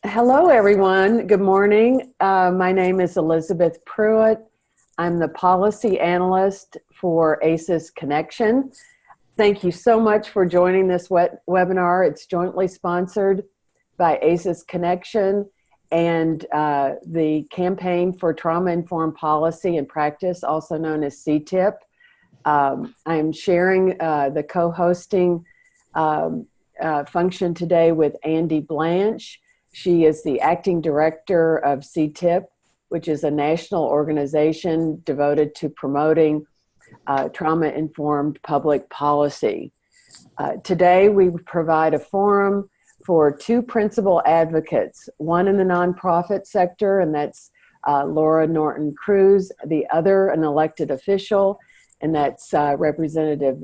Hello, everyone. Good morning. My name is Elizabeth Pruitt. I'm the policy analyst for ACEsConnection. Thank you so much for joining this webinar. It's jointly sponsored by ACEsConnection and the Campaign for Trauma-Informed Policy and Practice, also known as CTip. I'm sharing the co-hosting function today with Andy Blanche. She is the acting director of CTip, which is a national organization devoted to promoting trauma-informed public policy. Today, we provide a forum for two principal advocates, one in the nonprofit sector, and that's Laura Norton Cruz, the other an elected official, and that's Representative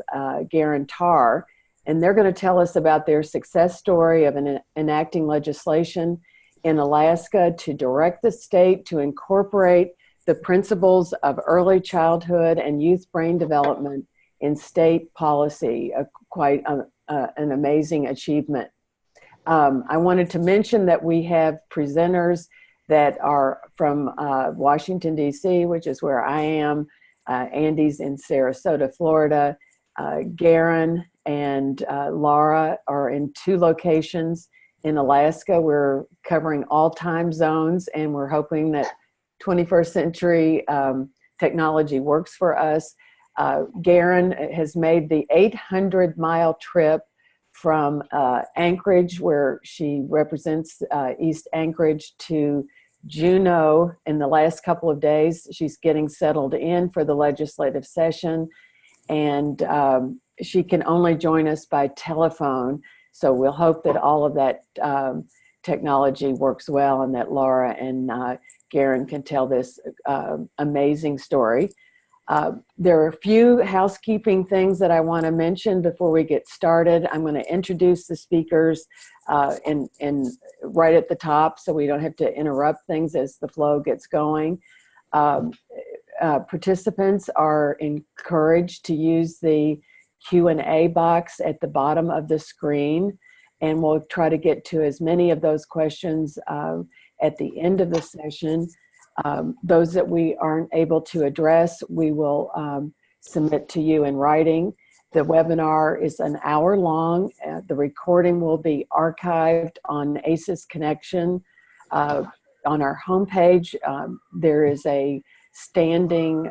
Garen Tarr. And they're going to tell us about their success story of enacting legislation in Alaska to direct the state to incorporate the principles of early childhood and youth brain development in state policy, quite an amazing achievement. I wanted to mention that we have presenters that are from Washington, D.C., which is where I am. Andy's in Sarasota, Florida. Garen and Laura are in two locations in Alaska. We're covering all time zones, and we're hoping that 21st century technology works for us. Garen has made the 800-mile trip from Anchorage, where she represents East Anchorage, to Juneau in the last couple of days. She's getting settled in for the legislative session, and she can only join us by telephone. So we'll hope that all of that technology works well and that Laura and Garen can tell this amazing story. There are a few housekeeping things that I want to mention before we get started. I'm going to introduce the speakers and right at the top so we don't have to interrupt things as the flow gets going. Participants are encouraged to use the Q&A box at the bottom of the screen, and we'll try to get to as many of those questions at the end of the session. Those that we aren't able to address, we will submit to you in writing. The webinar is an hour long. The recording will be archived on ACEsConnection. On our homepage, there is a standing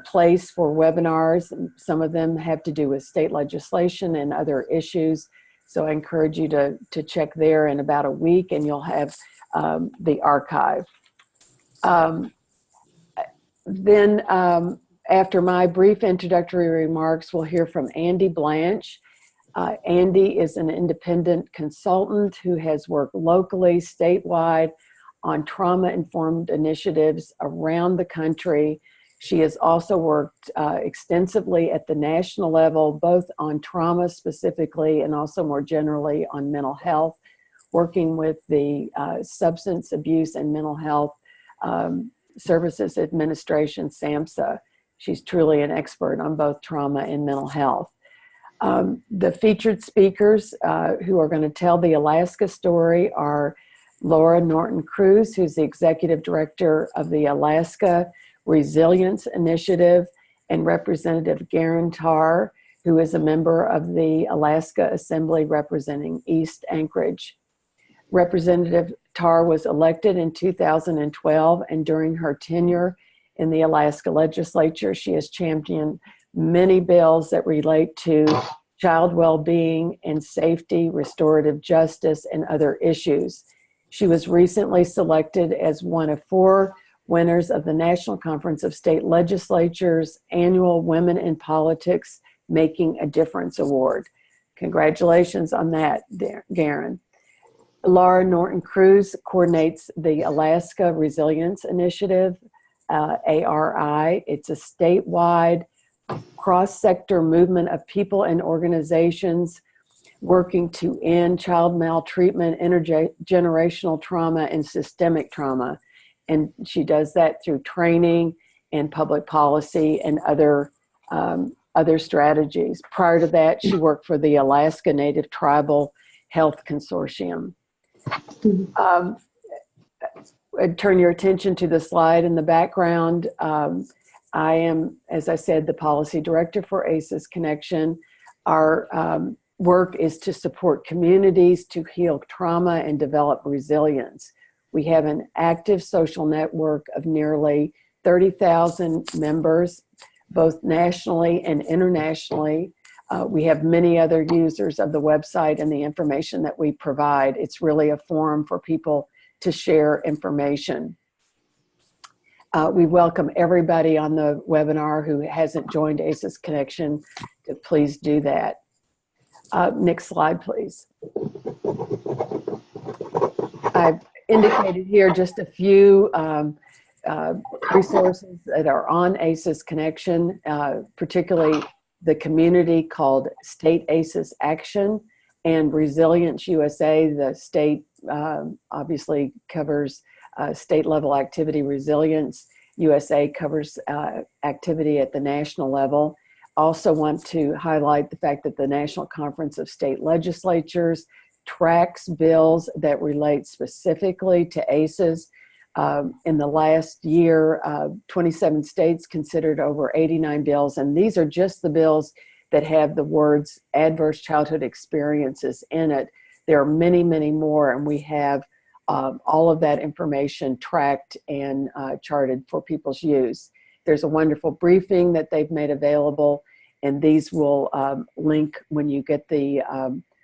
place for webinars. Some of them have to do with state legislation and other issues. So I encourage you to check there in about a week, and you'll have the archive. Then after my brief introductory remarks, we'll hear from Andy Blanche. Andy is an independent consultant who has worked locally, statewide, on trauma-informed initiatives around the country. She has also worked extensively at the national level, both on trauma specifically and also more generally on mental health, working with the Substance Abuse and Mental Health Services Administration, SAMHSA. She's truly an expert on both trauma and mental health. The featured speakers who are going to tell the Alaska story are Laura Norton Cruz, who's the executive director of the Alaska Resilience Initiative, and Representative Garen Tarr, who is a member of the Alaska Assembly representing East Anchorage. Representative Tarr was elected in 2012, and during her tenure in the Alaska legislature, she has championed many bills that relate to child well-being and safety, restorative justice, and other issues. She was recently selected as one of 4 winners of the National Conference of State Legislatures annual Women in Politics Making a Difference Award. Congratulations on that, Garen. Laura Norton Cruz coordinates the Alaska Resilience Initiative, ARI. It's a statewide cross-sector movement of people and organizations working to end child maltreatment, intergenerational trauma, and systemic trauma. And she does that through training and public policy and other strategies. Prior to that, she worked for the Alaska Native Tribal Health Consortium. Turn your attention to the slide in the background. I am, as I said, the policy director for ACEsConnection. Our work is to support communities to heal trauma and develop resilience. We have an active social network of nearly 30,000 members, both nationally and internationally. We have many other users of the website and the information that we provide. It's really a forum for people to share information. We welcome everybody on the webinar who hasn't joined ACEsConnection to please do that. Next slide, please. I've indicated here just a few resources that are on ACEsConnection, particularly the community called State ACEs Action and Resilience USA. The state obviously covers state level activity. Resilience USA covers activity at the national level. Also want to highlight the fact that the National Conference of State Legislatures tracks bills that relate specifically to ACEs. In the last year, 27 states considered over 89 bills, and these are just the bills that have the words adverse childhood experiences in it. There are many, many more, and we have all of that information tracked and charted for people's use. There's a wonderful briefing that they've made available, and these will link when you get the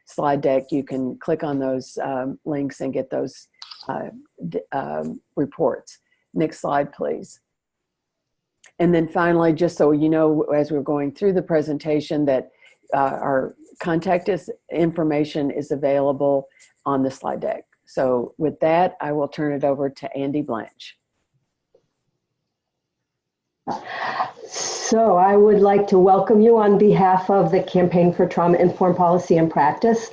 slide deck. You can click on those links and get those reports. Next slide, please. And then finally, just so you know, as we're going through the presentation, that our contact information is available on the slide deck. So with that, I will turn it over to Andy Blanche. So I would like to welcome you on behalf of the Campaign for Trauma-Informed Policy and Practice.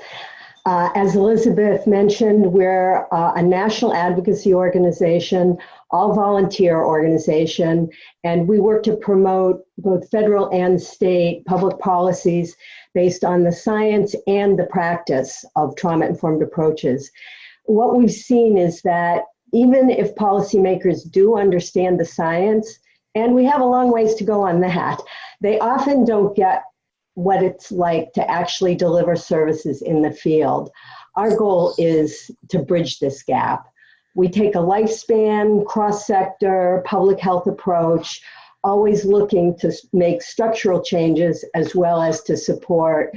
As Elizabeth mentioned, we're a national advocacy organization, all volunteer organization, and we work to promote both federal and state public policies based on the science and the practice of trauma-informed approaches. What we've seen is that even if policymakers do understand the science, and we have a long ways to go on that, they often don't get what it's like to actually deliver services in the field. Our goal is to bridge this gap. We take a lifespan, cross-sector, public health approach, always looking to make structural changes as well as to support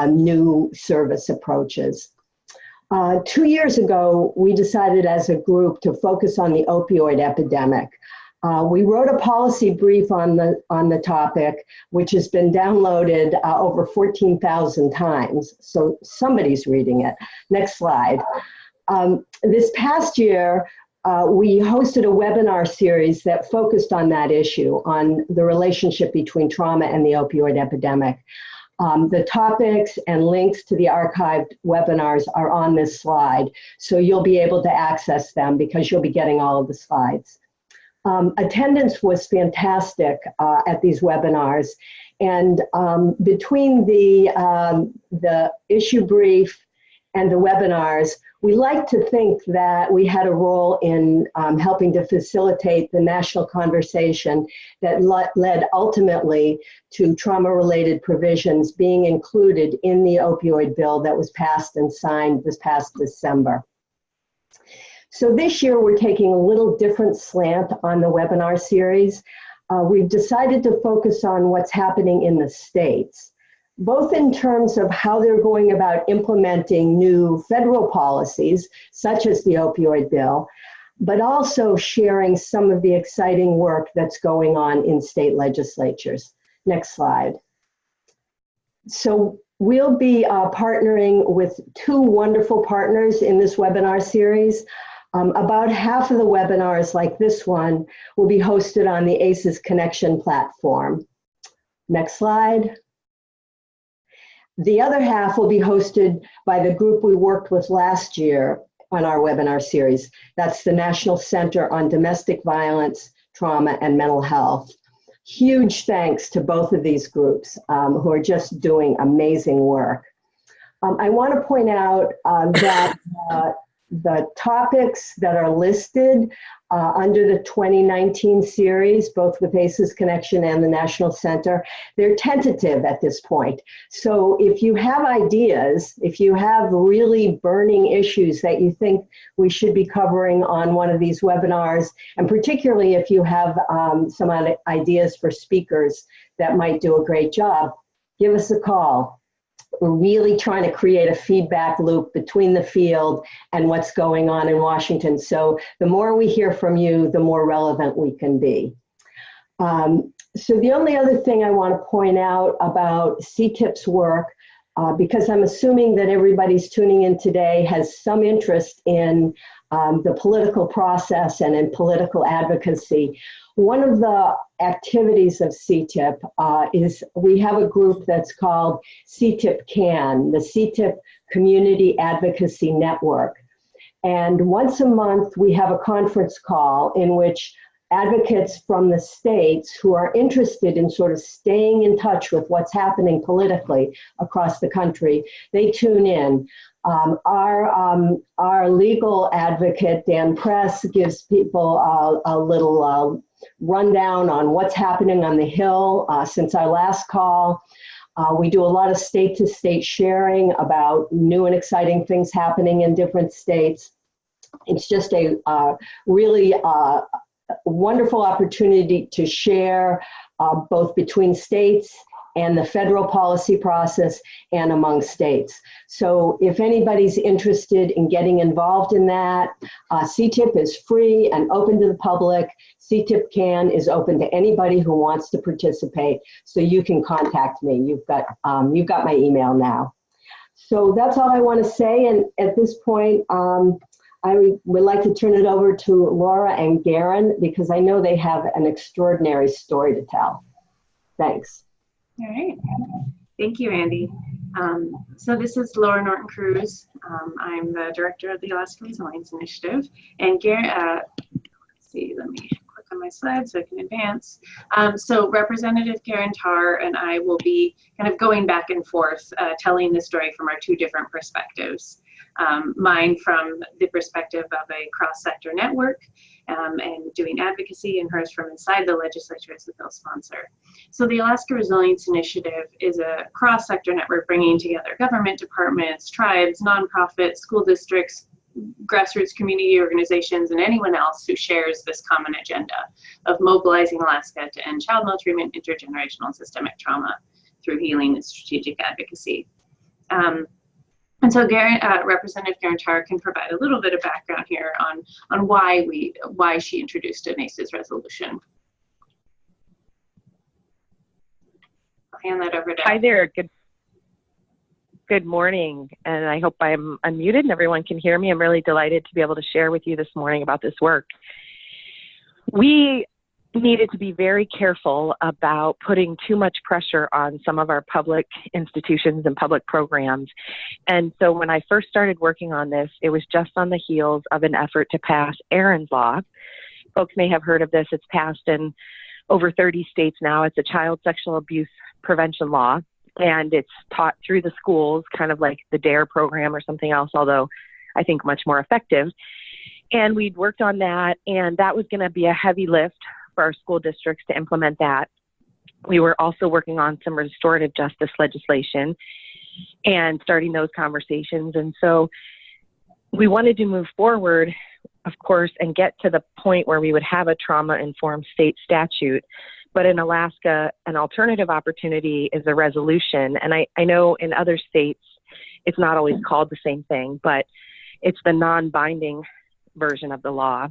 new service approaches. 2 years ago, we decided as a group to focus on the opioid epidemic. We wrote a policy brief on the topic, which has been downloaded over 14,000 times. So somebody's reading it. Next slide. This past year, we hosted a webinar series that focused on that issue, on the relationship between trauma and the opioid epidemic. The topics and links to the archived webinars are on this slide, so you'll be able to access them because you'll be getting all of the slides. Attendance was fantastic at these webinars, and between the issue brief and the webinars, we like to think that we had a role in helping to facilitate the national conversation that led ultimately to trauma-related provisions being included in the opioid bill that was passed and signed this past December. So this year we're taking a little different slant on the webinar series. We've decided to focus on what's happening in the states, both in terms of how they're going about implementing new federal policies, such as the opioid bill, but also sharing some of the exciting work that's going on in state legislatures. Next slide. So we'll be partnering with two wonderful partners in this webinar series. About half of the webinars, like this one, will be hosted on the ACEsConnection platform. Next slide. The other half will be hosted by the group we worked with last year on our webinar series. That's the National Center on Domestic Violence, Trauma, and Mental Health. Huge thanks to both of these groups who are just doing amazing work. I want to point out that the topics that are listed under the 2019 series, both with ACEsConnection and the National Center, they're tentative at this point. So if you have ideas, if you have really burning issues that you think we should be covering on one of these webinars, and particularly if you have some ideas for speakers that might do a great job, give us a call. We're really trying to create a feedback loop between the field and what's going on in Washington. So the more we hear from you, the more relevant we can be. So the only other thing I want to point out about CTIP's work, because I'm assuming that everybody's tuning in today has some interest in the political process and in political advocacy. One of the activities of CTIP is we have a group that's called CTip CAN, the CTIP Community Advocacy Network. And once a month, we have a conference call in which advocates from the states who are interested in sort of staying in touch with what's happening politically across the country, they tune in. Our legal advocate, Dan Press, gives people a little rundown on what's happening on the Hill since our last call. We do a lot of state-to-state sharing about new and exciting things happening in different states. It's just a really wonderful opportunity to share both between states and the federal policy process and among states. So if anybody's interested in getting involved in that, CTIP is free and open to the public. CTIP CAN is open to anybody who wants to participate. So you can contact me. You've got my email now. So that's all I want to say. And at this point, I would like to turn it over to Laura and Garen because I know they have an extraordinary story to tell. Thanks. All right. Thank you, Andy. So this is Laura Norton-Cruz. I'm the director of the Alaska Resilience Initiative. And Garen, let's see, let me click on my slide so I can advance. So Representative Garen Tarr and I will be kind of going back and forth, telling the story from our two different perspectives. Mine from the perspective of a cross-sector network and doing advocacy, and hers from inside the legislature as the bill sponsor. So the Alaska Resilience Initiative is a cross-sector network bringing together government departments, tribes, nonprofits, school districts, grassroots community organizations, and anyone else who shares this common agenda of mobilizing Alaska to end child maltreatment, intergenerational and systemic trauma through healing and strategic advocacy. And so Representative Garen Tarr can provide a little bit of background here on why she introduced an ACEs resolution. I'll hand that over to. Hi there. Good morning, and I hope I'm unmuted and everyone can hear me. I'm really delighted to be able to share with you this morning about this work. We needed to be very careful about putting too much pressure on some of our public institutions and public programs. And so when I first started working on this, it was just on the heels of an effort to pass Erin's Law. Folks may have heard of this. It's passed in over 30 states now. It's a child sexual abuse prevention law, and it's taught through the schools, kind of like the DARE program or something else, although I think much more effective. And we'd worked on that, and that was going to be a heavy lift for our school districts to implement that. We were also working on some restorative justice legislation and starting those conversations. And so we wanted to move forward, of course, and get to the point where we would have a trauma-informed state statute. But in Alaska, an alternative opportunity is a resolution. And I know in other states, it's not always called the same thing, but it's the non-binding version of the law.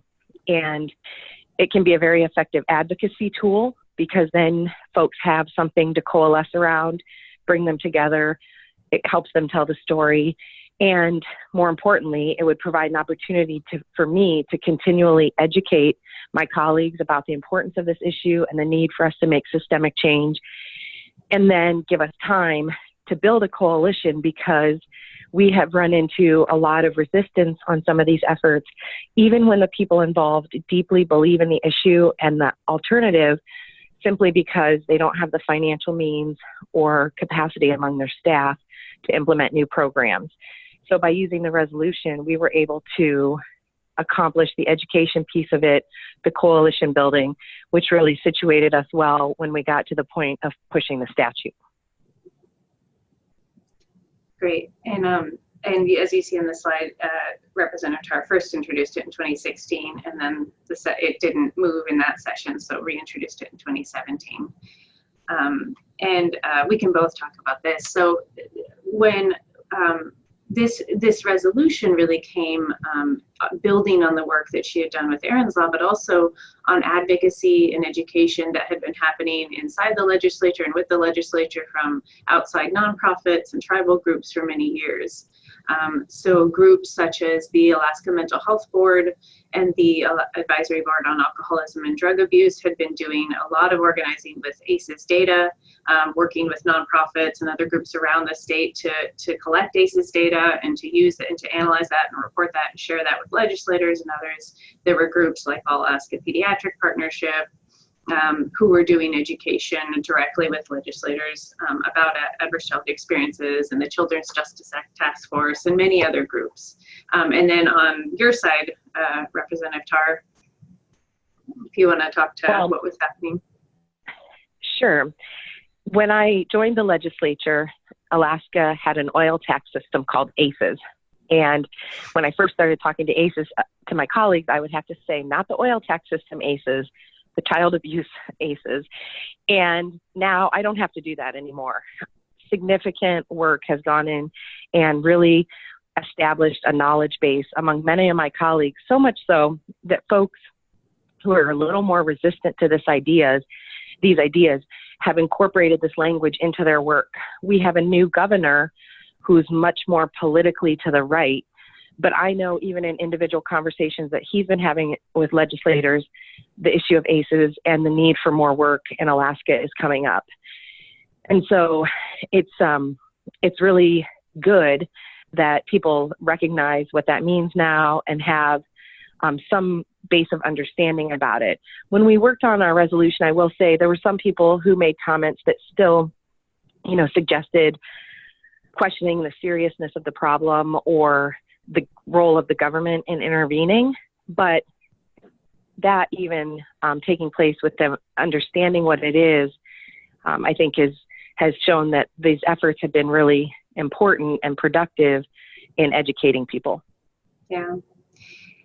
And it can be a very effective advocacy tool because then folks have something to coalesce around, bring them together. It helps them tell the story. And more importantly, it would provide an opportunity for me to continually educate my colleagues about the importance of this issue and the need for us to make systemic change, and then give us time to build a coalition because we have run into a lot of resistance on some of these efforts, even when the people involved deeply believe in the issue and the alternative, simply because they don't have the financial means or capacity among their staff to implement new programs. So by using the resolution, we were able to accomplish the education piece of it, the coalition building, which really situated us well when we got to the point of pushing the statute. Great. And as you see in the slide, Representative Tar first introduced it in 2016, and then it didn't move in that session, so reintroduced it in 2017. We can both talk about this. So when this resolution really came building on the work that she had done with Erin's Law, but also on advocacy and education that had been happening inside the legislature and with the legislature from outside nonprofits and tribal groups for many years. So groups such as the Alaska Mental Health Board and the Advisory Board on Alcoholism and Drug Abuse had been doing a lot of organizing with ACEs data, working with nonprofits and other groups around the state to collect ACEs data and to use it and to analyze that and report that and share that with legislators and others. There were groups like All Alaska Pediatric Partnership, who were doing education directly with legislators about adverse childhood experiences, and the Children's Justice Act Task Force, and many other groups. And then on your side, Representative Tar, if you want to talk to what was happening. Sure. When I joined the legislature, Alaska had an oil tax system called ACEs. And when I first started talking to ACEs, to my colleagues, I would have to say, not the oil tax system ACEs, the child abuse ACEs. And now I don't have to do that anymore. Significant work has gone in and really established a knowledge base among many of my colleagues, so much so that folks who are a little more resistant to these ideas have incorporated this language into their work. We have a new governor who's much more politically to the right, but I know even in individual conversations that he's been having with legislators, the issue of ACEs and the need for more work in Alaska is coming up. And so it's really good that people recognize what that means now and have some base of understanding about it. When we worked on our resolution, I will say there were some people who made comments that still, suggested questioning the seriousness of the problem or the role of the government in intervening. But that even taking place with them understanding what it is, I think has shown that these efforts have been really important and productive in educating people. Yeah.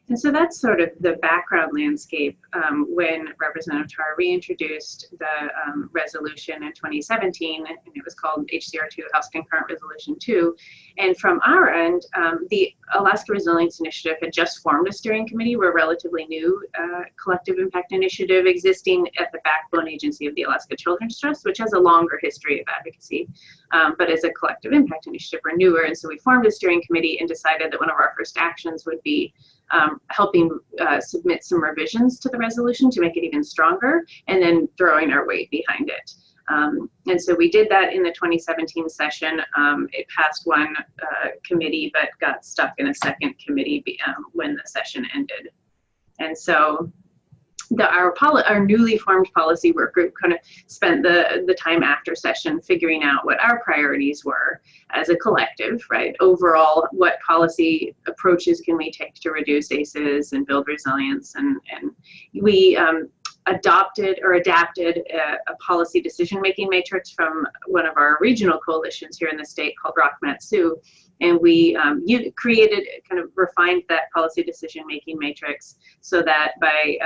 And so that's sort of the background landscape when Representative Tar reintroduced the resolution in 2017, and it was called HCR2, House Concurrent Resolution 2. And from our end, the Alaska Resilience Initiative had just formed a steering committee. We're a relatively new collective impact initiative existing at the backbone agency of the Alaska Children's Trust, which has a longer history of advocacy. But as a collective impact initiative, we're newer. And so we formed a steering committee and decided that one of our first actions would be helping submit some revisions to the resolution to make it even stronger, and then throwing our weight behind it. And so we did that in the 2017 session. It passed one committee, but got stuck in a second committee when the session ended. And so our newly formed policy work group kind of spent the time after session figuring out what our priorities were as a collective, right? Overall, what policy approaches can we take to reduce ACEs and build resilience? And we adapted a policy decision-making matrix from one of our regional coalitions here in the state called Rock Mat-Su. And we refined that policy decision-making matrix so that by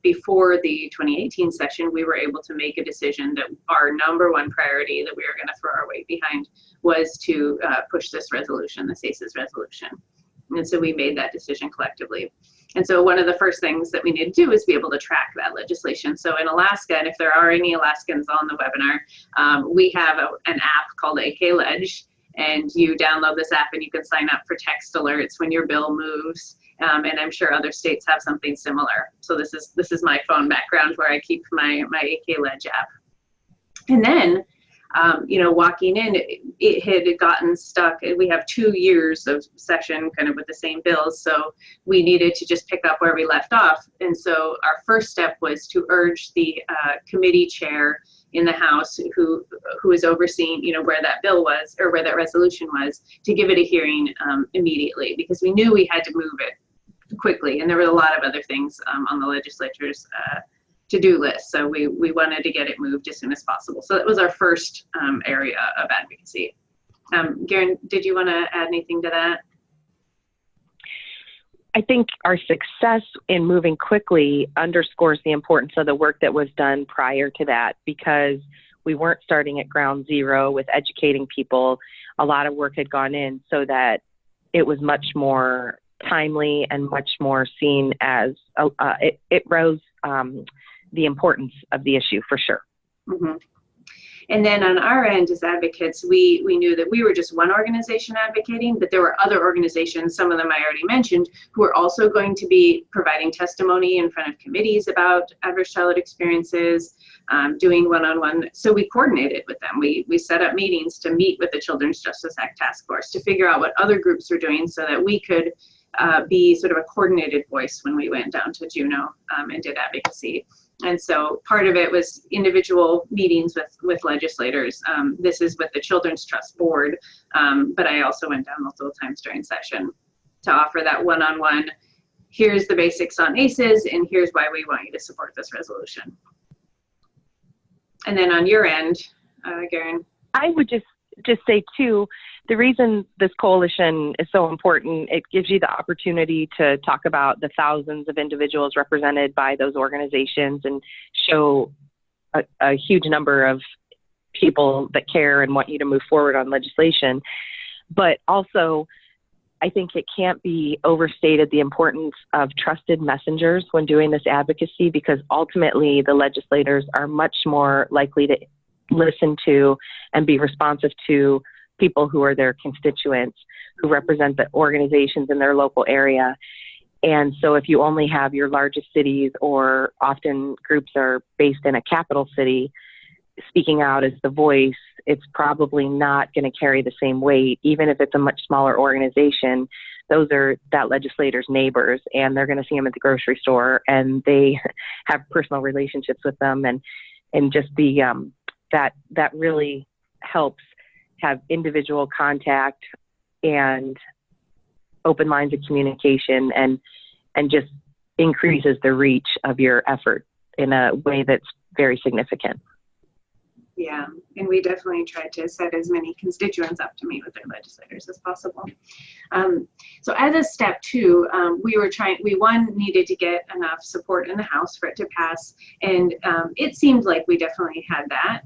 before the 2018 session, we were able to make a decision that our number one priority that we were going to throw our weight behind was to push this resolution, the ACEs resolution. And so we made that decision collectively. And so one of the first things that we need to do is be able to track that legislation. So in Alaska, and if there are any Alaskans on the webinar, we have an app called ACEsConnection. And you download this app and you can sign up for text alerts when your bill moves. And I'm sure other states have something similar. So this is my phone background where I keep my ACEsConnection app. And then, walking in, it had gotten stuck. We have 2 years of session kind of with the same bills. So we needed to just pick up where we left off. And so our first step was to urge the committee chair in the House who was overseeing, where that bill was or where that resolution was, to give it a hearing immediately, because we knew we had to move it quickly, and there were a lot of other things on the legislature's to-do list. So we wanted to get it moved as soon as possible. So that was our first area of advocacy. Garen, did you want to add anything to that? I think our success in moving quickly underscores the importance of the work that was done prior to that, because we weren't starting at ground zero with educating people. A lot of work had gone in so that it was much more timely and much more seen as it rose the importance of the issue for sure. Mm-hmm. And then on our end as advocates, we knew that we were just one organization advocating, but there were other organizations, some of them I already mentioned, who were also going to be providing testimony in front of committees about adverse childhood experiences, doing one-on-one. So we coordinated with them. We set up meetings to meet with the Children's Justice Act Task Force to figure out what other groups were doing so that we could be sort of a coordinated voice when we went down to Juneau and did advocacy. And so part of it was individual meetings with legislators. This is with the Children's Trust Board, but I also went down multiple times during session to offer that one-on-one, here's the basics on ACEs, and here's why we want you to support this resolution. And then on your end, Garen. I would just say too, the reason this coalition is so important, it gives you the opportunity to talk about the thousands of individuals represented by those organizations and show a huge number of people that care and want you to move forward on legislation. But also, I think it can't be overstated the importance of trusted messengers when doing this advocacy, because ultimately the legislators are much more likely to listen to and be responsive to people who are their constituents, who represent the organizations in their local area. And so if you only have your largest cities, or often groups are based in a capital city, speaking out as the voice, it's probably not going to carry the same weight. Even if it's a much smaller organization, those are that legislator's neighbors, and they're going to see them at the grocery store, and they have personal relationships with them, and just the that really helps have individual contact and open lines of communication, and just increases the reach of your effort in a way that's very significant. Yeah, and we definitely tried to set as many constituents up to meet with their legislators as possible. So as a step two, we needed to get enough support in the House for it to pass, and it seemed like we definitely had that,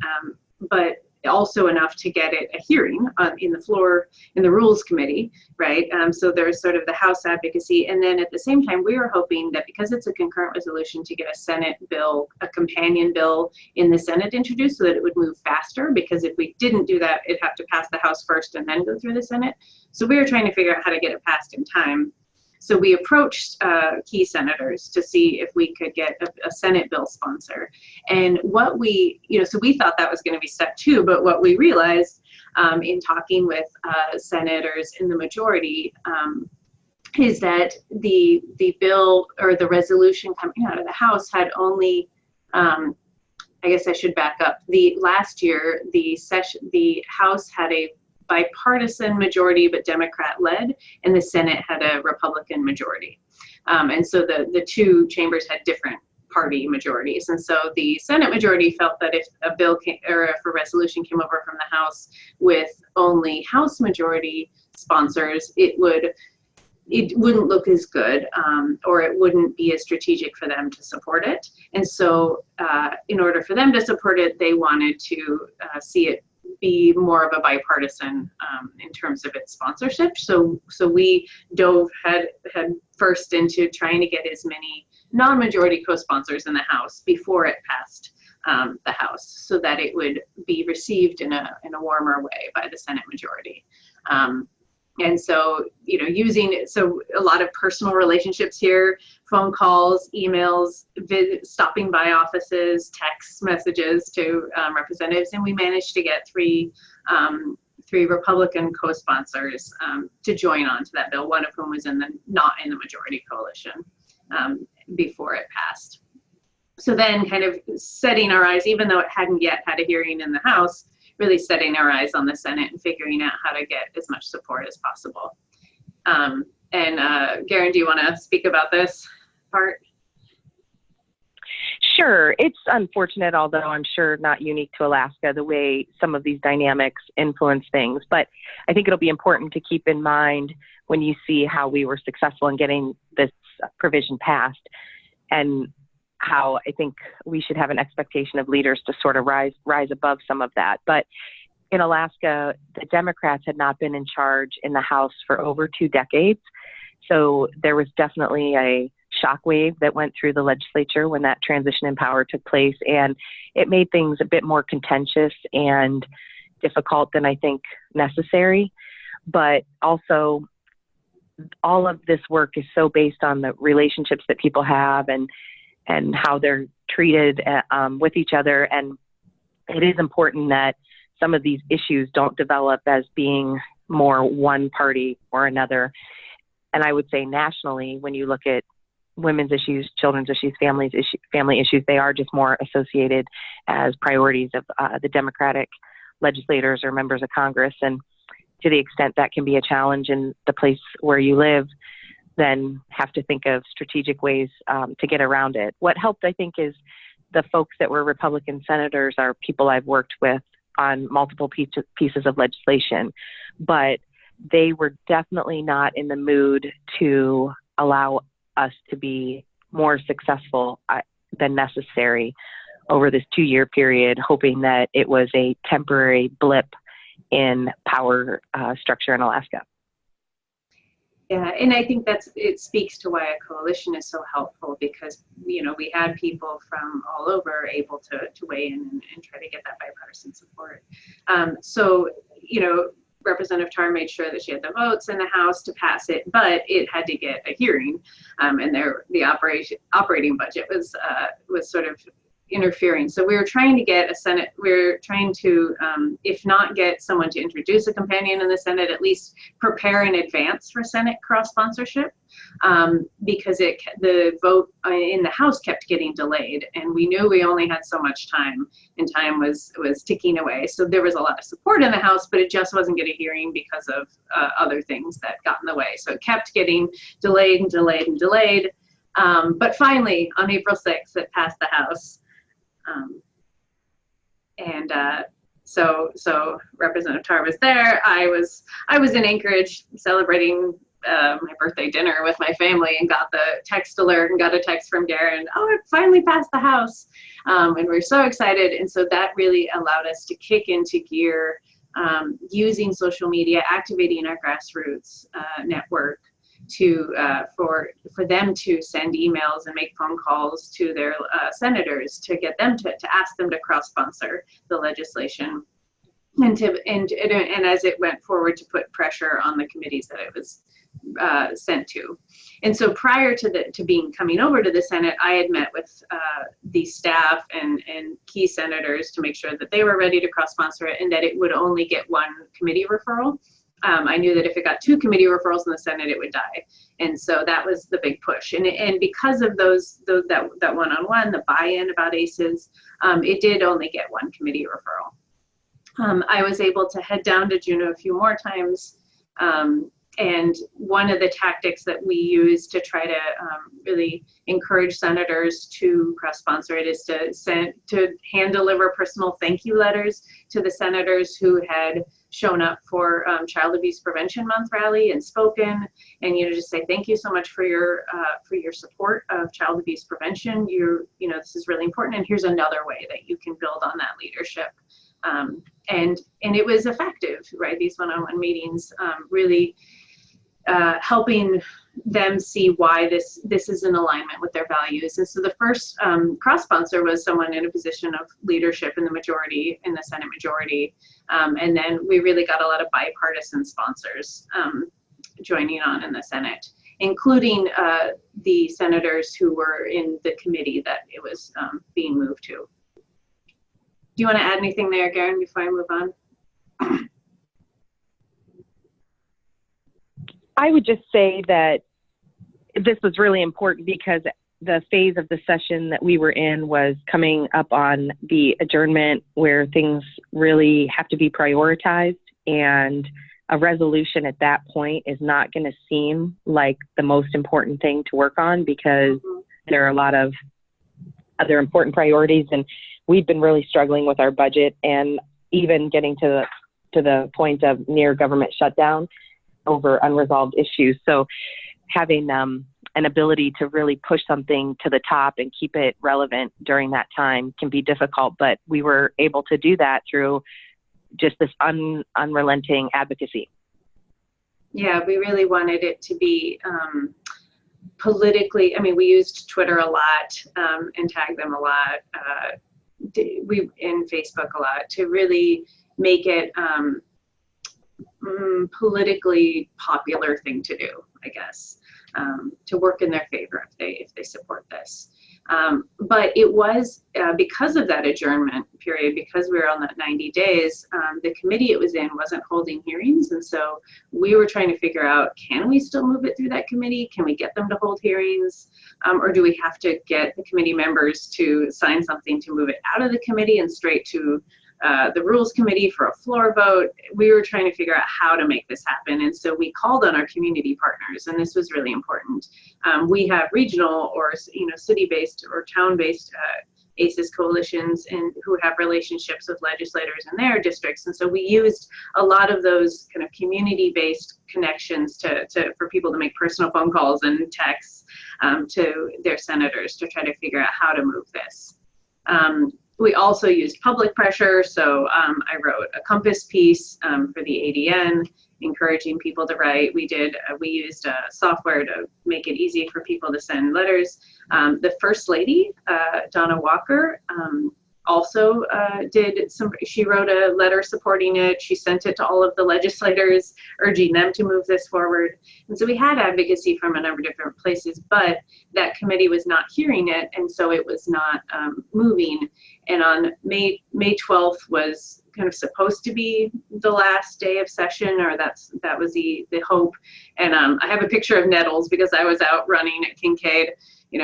but also enough to get it a hearing in the floor in the Rules Committee, right? So there's sort of the House advocacy, and then at the same time we were hoping that because it's a concurrent resolution, to get a Senate bill, a companion bill in the Senate introduced, so that it would move faster, because if we didn't do that, it'd have to pass the House first and then go through the Senate. So we were trying to figure out how to get it passed in time. So we approached key senators to see if we could get a Senate bill sponsor. And what we, so we thought that was going to be step two, but what we realized in talking with senators in the majority is that the bill or the resolution coming out of the House had only, I guess I should back up. Last year, the House had a bipartisan majority, but Democrat-led, and the Senate had a Republican majority. And so the two chambers had different party majorities. And so the Senate majority felt that if a bill or if a resolution came over from the House with only House majority sponsors, it wouldn't look as good, or it wouldn't be as strategic for them to support it. And so in order for them to support it, they wanted to see it be more of a bipartisan in terms of its sponsorship. So we dove head first into trying to get as many non-majority co-sponsors in the House before it passed the House, so that it would be received in a warmer way by the Senate majority. And so, so a lot of personal relationships here, phone calls, emails, stopping by offices, text messages to representatives, and we managed to get three Republican co-sponsors to join on to that bill, one of whom was not in the majority coalition before it passed. So then kind of setting our eyes, even though it hadn't yet had a hearing in the House, really setting our eyes on the Senate and figuring out how to get as much support as possible. Garen, do you want to speak about this part? Sure. It's unfortunate, although I'm sure not unique to Alaska, the way some of these dynamics influence things. But I think it'll be important to keep in mind when you see how we were successful in getting this provision passed, and how I think we should have an expectation of leaders to sort of rise above some of that. But in Alaska, the Democrats had not been in charge in the House for over 2 decades. So there was definitely a shockwave that went through the legislature when that transition in power took place. And it made things a bit more contentious and difficult than I think necessary. But also, all of this work is so based on the relationships that people have and how they're treated with each other. And it is important that some of these issues don't develop as being more one party or another. And I would say nationally, when you look at women's issues, children's issues, family issues, they are just more associated as priorities of the Democratic legislators or members of Congress. And to the extent that can be a challenge in the place where you live, then have to think of strategic ways to get around it. What helped, I think, is the folks that were Republican senators are people I've worked with on multiple pieces of legislation, but they were definitely not in the mood to allow us to be more successful than necessary over this 2-year period, hoping that it was a temporary blip in power structure in Alaska. Yeah, and I think it speaks to why a coalition is so helpful, because we had people from all over able to weigh in and try to get that bipartisan support. So Representative Tarr made sure that she had the votes in the House to pass it, but it had to get a hearing, and the operating budget was sort of interfering. So we were trying to get a Senate, we're trying to, if not get someone to introduce a companion in the Senate, at least prepare in advance for Senate cross-sponsorship, because the vote in the House kept getting delayed, and we knew we only had so much time, and time was ticking away. So there was a lot of support in the House, but it just wasn't getting a hearing because of other things that got in the way. So it kept getting delayed and delayed and delayed. But finally, on April 6th, it passed the House. So Representative Tarr was there. I was in Anchorage celebrating my birthday dinner with my family, and got the text alert and got a text from Garen, oh, it finally passed the House. And we were so excited. And so that really allowed us to kick into gear, using social media, activating our grassroots network for them to send emails and make phone calls to their senators to get them to ask them to cross-sponsor the legislation, and as it went forward, to put pressure on the committees that it was sent to. And so prior to coming over to the Senate, I had met with the staff and key senators to make sure that they were ready to cross-sponsor it, and that it would only get 1 committee referral. I knew that if it got 2 committee referrals in the Senate, it would die. And so that was the big push. And because of that one-on-one, the buy-in about ACEs, it did only get 1 committee referral. I was able to head down to Juneau a few more times. And one of the tactics that we use to try to really encourage senators to cross-sponsor it is to hand-deliver personal thank you letters to the senators who had shown up for Child Abuse Prevention Month rally and spoken, and just say thank you so much for your support of child abuse prevention. This is really important, and here's another way that you can build on that leadership. And it was effective, right? These one-on-one meetings really helping them see why this is in alignment with their values. And so the first cross-sponsor was someone in a position of leadership in the Senate majority. And then we really got a lot of bipartisan sponsors joining on in the Senate, including the senators who were in the committee that it was being moved to. Do you want to add anything there, Garen, before I move on? I would just say that this was really important because the phase of the session that we were in was coming up on the adjournment where things really have to be prioritized, and a resolution at that point is not going to seem like the most important thing to work on because there are a lot of other important priorities, and we've been really struggling with our budget and even getting to the point of near government shutdown over unresolved issues. So having an ability to really push something to the top and keep it relevant during that time can be difficult, but we were able to do that through just this unrelenting advocacy. Yeah, we really wanted it to be politically, I mean, we used Twitter a lot and tagged them a lot, in Facebook a lot, to really make it politically popular thing to do, I guess, to work in their favor if they support this. But it was because of that adjournment period, because we were on that 90 days, the committee it was in wasn't holding hearings. And so we were trying to figure out, can we still move it through that committee? Can we get them to hold hearings? Or do we have to get the committee members to sign something to move it out of the committee and straight to the Rules Committee for a floor vote? We were trying to figure out how to make this happen. And so we called on our community partners, and this was really important. We have regional or city-based or town-based ACEs coalitions and who have relationships with legislators in their districts. And so we used a lot of those kind of community-based connections for people to make personal phone calls and texts to their senators to try to figure out how to move this. We also used public pressure. So I wrote a Compass piece for the ADN, encouraging people to write. We used software to make it easy for people to send letters. The First Lady, Donna Walker, also she wrote a letter supporting it. She sent it to all of the legislators, urging them to move this forward. And so we had advocacy from a number of different places, but that committee was not hearing it, and so it was not moving. And on May 12th was kind of supposed to be the last day of session, or that was the hope. And I have a picture of nettles because I was out running at Kincaid,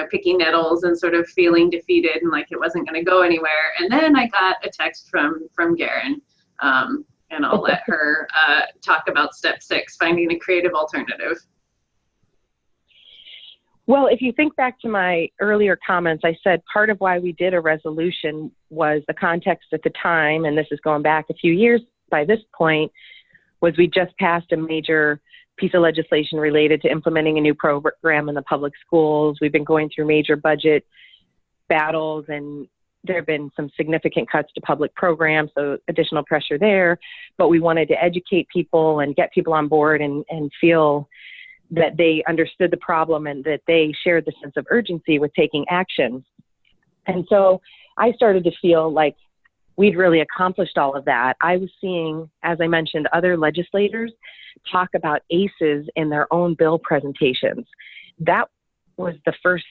picking nettles and sort of feeling defeated and like it wasn't going to go anywhere. And then I got a text from Garen, and I'll let her talk about step 6, finding a creative alternative. Well, if you think back to my earlier comments, I said part of why we did a resolution was the context at the time, and this is going back a few years by this point, was we just passed a major piece of legislation related to implementing a new program in the public schools. We've been going through major budget battles, and there have been some significant cuts to public programs, so additional pressure there. But we wanted to educate people and get people on board and feel that they understood the problem and that they shared the sense of urgency with taking action. And so I started to feel like we'd really accomplished all of that. I was seeing, as I mentioned, other legislators talk about ACEs in their own bill presentations. That was the first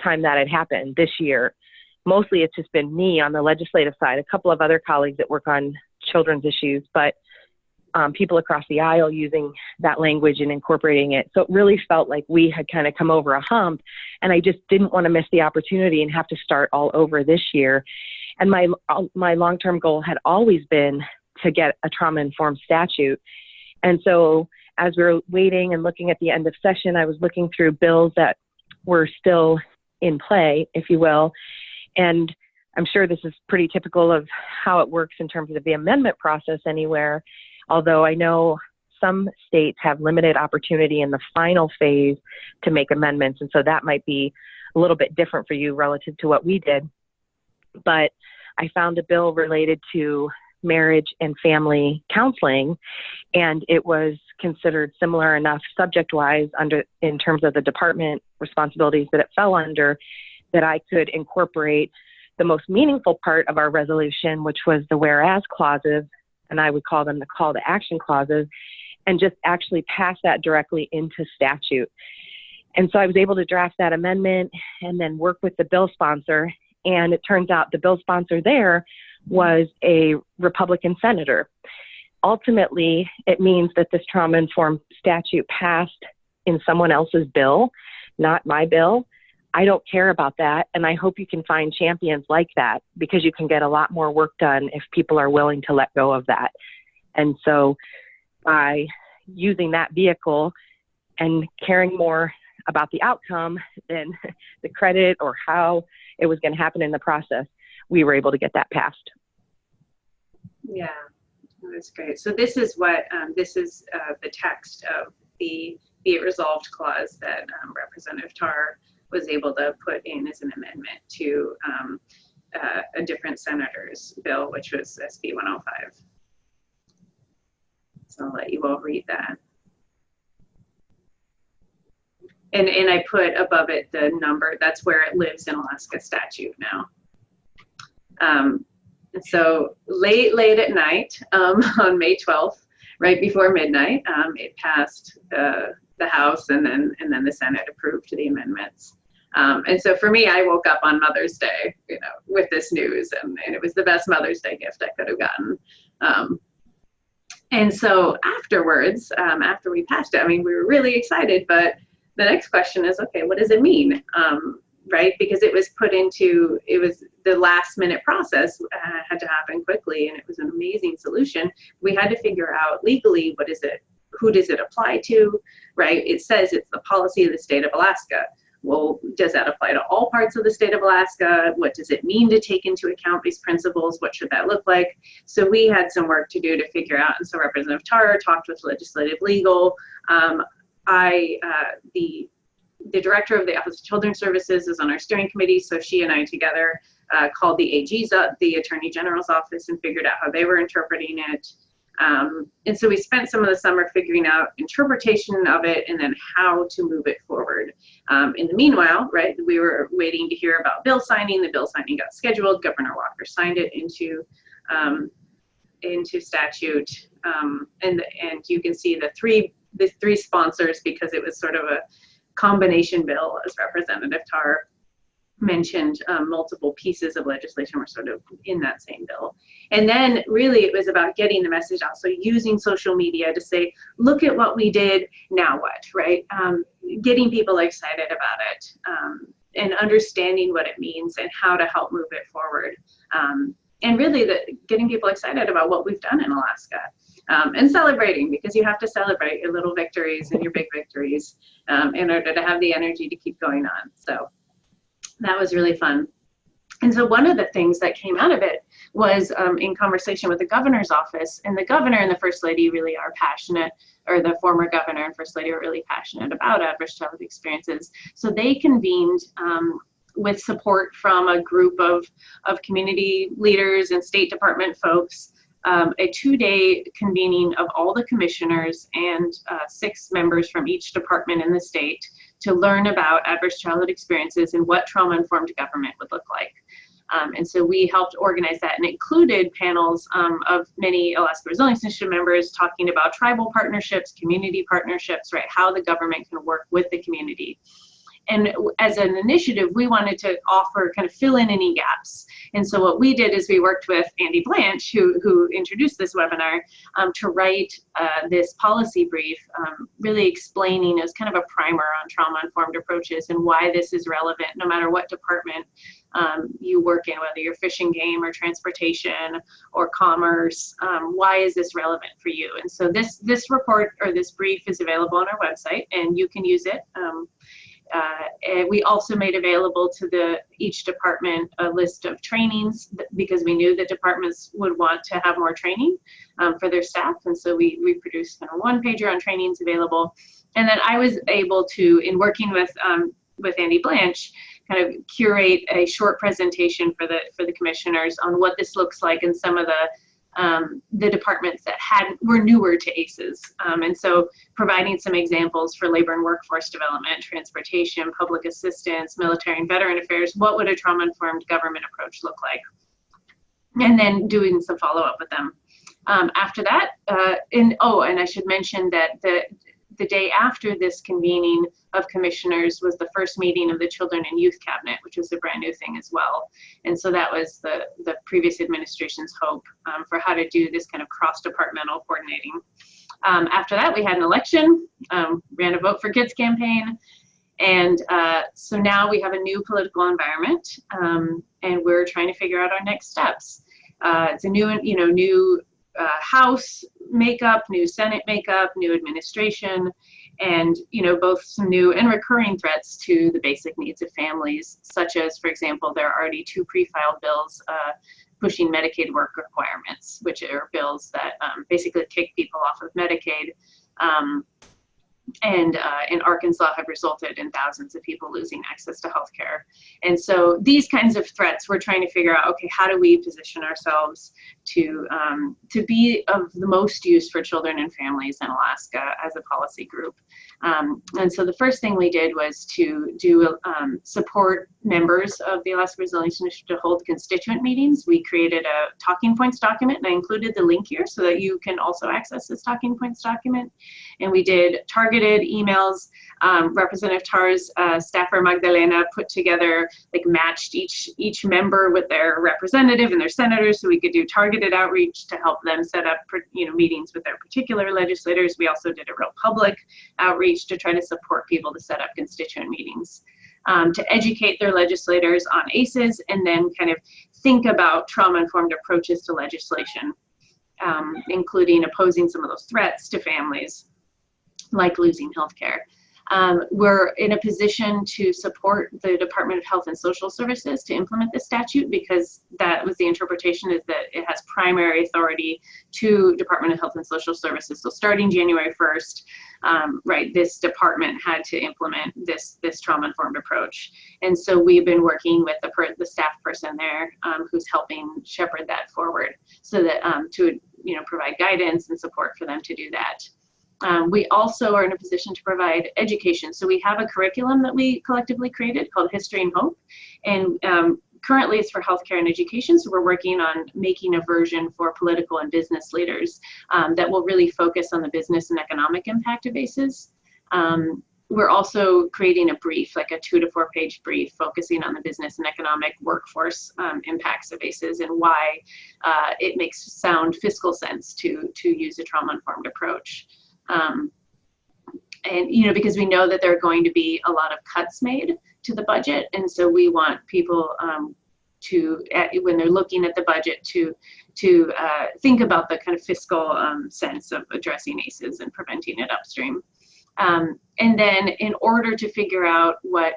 time that had happened this year. Mostly it's just been me on the legislative side, a couple of other colleagues that work on children's issues, but people across the aisle using that language and incorporating it. So it really felt like we had kind of come over a hump, and I just didn't want to miss the opportunity and have to start all over this year. And my long-term goal had always been to get a trauma-informed statute. And so as we were waiting and looking at the end of session, I was looking through bills that were still in play, if you will. And I'm sure this is pretty typical of how it works in terms of the amendment process anywhere, although I know some states have limited opportunity in the final phase to make amendments. And so that might be a little bit different for you relative to what we did. But I found a bill related to marriage and family counseling, and it was considered similar enough subject-wise in terms of the department responsibilities that it fell under, that I could incorporate the most meaningful part of our resolution, which was the whereas clauses, and I would call them the call to action clauses, and just actually pass that directly into statute. And so I was able to draft that amendment and then work with the bill sponsor. And it turns out the bill sponsor there was a Republican senator. Ultimately, it means that this trauma-informed statute passed in someone else's bill, not my bill. I don't care about that. And I hope you can find champions like that, because you can get a lot more work done if people are willing to let go of that. And so by using that vehicle and caring more about the outcome than the credit or how it was going to happen in the process, we were able to get that passed. Yeah, that's great. So this is what, this is the text of the Be It Resolved clause that Representative Tarr was able to put in as an amendment to a different senator's bill, which was SB 105. So I'll let you all read that. And I put above it the number, that's where it lives in Alaska statute now. So late at night on May 12th, right before midnight, it passed the House, and then the Senate approved the amendments. And so for me, I woke up on Mother's Day, with this news, and it was the best Mother's Day gift I could have gotten. And so afterwards, after we passed it, I mean, we were really excited, but the next question is, okay, what does it mean? Right? Because it was the last minute process had to happen quickly, and it was an amazing solution. We had to figure out legally, what is it? Who does it apply to? Right? It says it's the policy of the state of Alaska. Well, does that apply to all parts of the state of Alaska? What does it mean to take into account these principles? What should that look like? So we had some work to do to figure out. And so Representative Tarr talked with legislative legal. The director of the Office of Children's Services is on our steering committee, so she and I together called the AG's up, the Attorney General's office, and figured out how they were interpreting it. And so we spent some of the summer figuring out interpretation of it and then how to move it forward. In the meanwhile, right, we were waiting to hear about bill signing. The bill signing got scheduled. Governor Walker signed it into statute, and you can see the three sponsors, because it was sort of a combination bill, as Representative Tarr mentioned. Multiple pieces of legislation were sort of in that same bill. And then really it was about getting the message out. So using social media to say, look at what we did, now what, right? Getting people excited about it, and understanding what it means and how to help move it forward. And really getting people excited about what we've done in Alaska. And celebrating, because you have to celebrate your little victories and your big victories in order to have the energy to keep going on. So that was really fun. And so one of the things that came out of it was in conversation with the governor's office, and the governor and the first lady really are passionate, or the former governor and first lady are really passionate about adverse childhood experiences. So they convened with support from a group of community leaders and State Department folks, a 2-day convening of all the commissioners and 6 members from each department in the state to learn about adverse childhood experiences and what trauma-informed government would look like. And so we helped organize that, and included panels of many Alaska Resilience Initiative members talking about tribal partnerships, community partnerships, right? How the government can work with the community. And as an initiative, we wanted to offer, kind of fill in any gaps. And so what we did is we worked with Andy Blanche, who introduced this webinar, to write this policy brief, really explaining as kind of a primer on trauma-informed approaches and why this is relevant, no matter what department you work in, whether you're fish and game or transportation or commerce. Why is this relevant for you? And so this report, or this brief, is available on our website, and you can use it. And we also made available to each department a list of trainings, because we knew that departments would want to have more training for their staff. And so we produced kind of 1-pager on trainings available. And then I was able to, in working with Andy Blanche, kind of curate a short presentation for the commissioners on what this looks like in some of the departments that were newer to ACEs. And so providing some examples for labor and workforce development, transportation, public assistance, military and veteran affairs. What would a trauma-informed government approach look like? And then doing some follow-up with them. After that, and I should mention that the day after this convening of commissioners was the first meeting of the Children and Youth Cabinet, which was a brand new thing as well. And so that was the previous administration's hope for how to do this kind of cross-departmental coordinating. After that, we had an election, ran a Vote for Kids campaign, And so now we have a new political environment, and we're trying to figure out our next steps. It's a new, new House makeup, new Senate makeup, new administration, and both some new and recurring threats to the basic needs of families, such as, for example, there are already 2 pre-filed bills pushing Medicaid work requirements, which are bills that basically kick people off of Medicaid. And in Arkansas have resulted in thousands of people losing access to healthcare. And so these kinds of threats, we're trying to figure out, okay, how do we position ourselves to be of the most use for children and families in Alaska as a policy group? And so the first thing we did was to do support members of the Alaska Resilience Initiative to hold constituent meetings. We created a talking points document, and I included the link here so that you can also access this talking points document. And we did targeted emails. Representative Tar's staffer Magdalena put together, matched each member with their representative and their senators, so we could do targeted outreach to help them set up meetings with their particular legislators. We also did a real public outreach to try to support people to set up constituent meetings, to educate their legislators on ACEs, and then kind of think about trauma-informed approaches to legislation, including opposing some of those threats to families, like losing healthcare. We're in a position to support the Department of Health and Social Services to implement the statute, because that was the interpretation, is that it has primary authority to Department of Health and Social Services. So starting January 1st, this department had to implement this trauma-informed approach. And so we've been working with the staff person there who's helping shepherd that forward, so that to provide guidance and support for them to do that. We also are in a position to provide education. So we have a curriculum that we collectively created called History and Hope. And currently it's for healthcare and education. So we're working on making a version for political and business leaders that will really focus on the business and economic impact of ACEs. We're also creating a brief, like a 2 to 4 page brief, focusing on the business and economic workforce impacts of ACEs, and why it makes sound fiscal sense to use a trauma-informed approach. And because we know that there are going to be a lot of cuts made to the budget, and so we want people to, when they're looking at the budget, to think about the kind of fiscal sense of addressing ACEs and preventing it upstream. And then in order to figure out what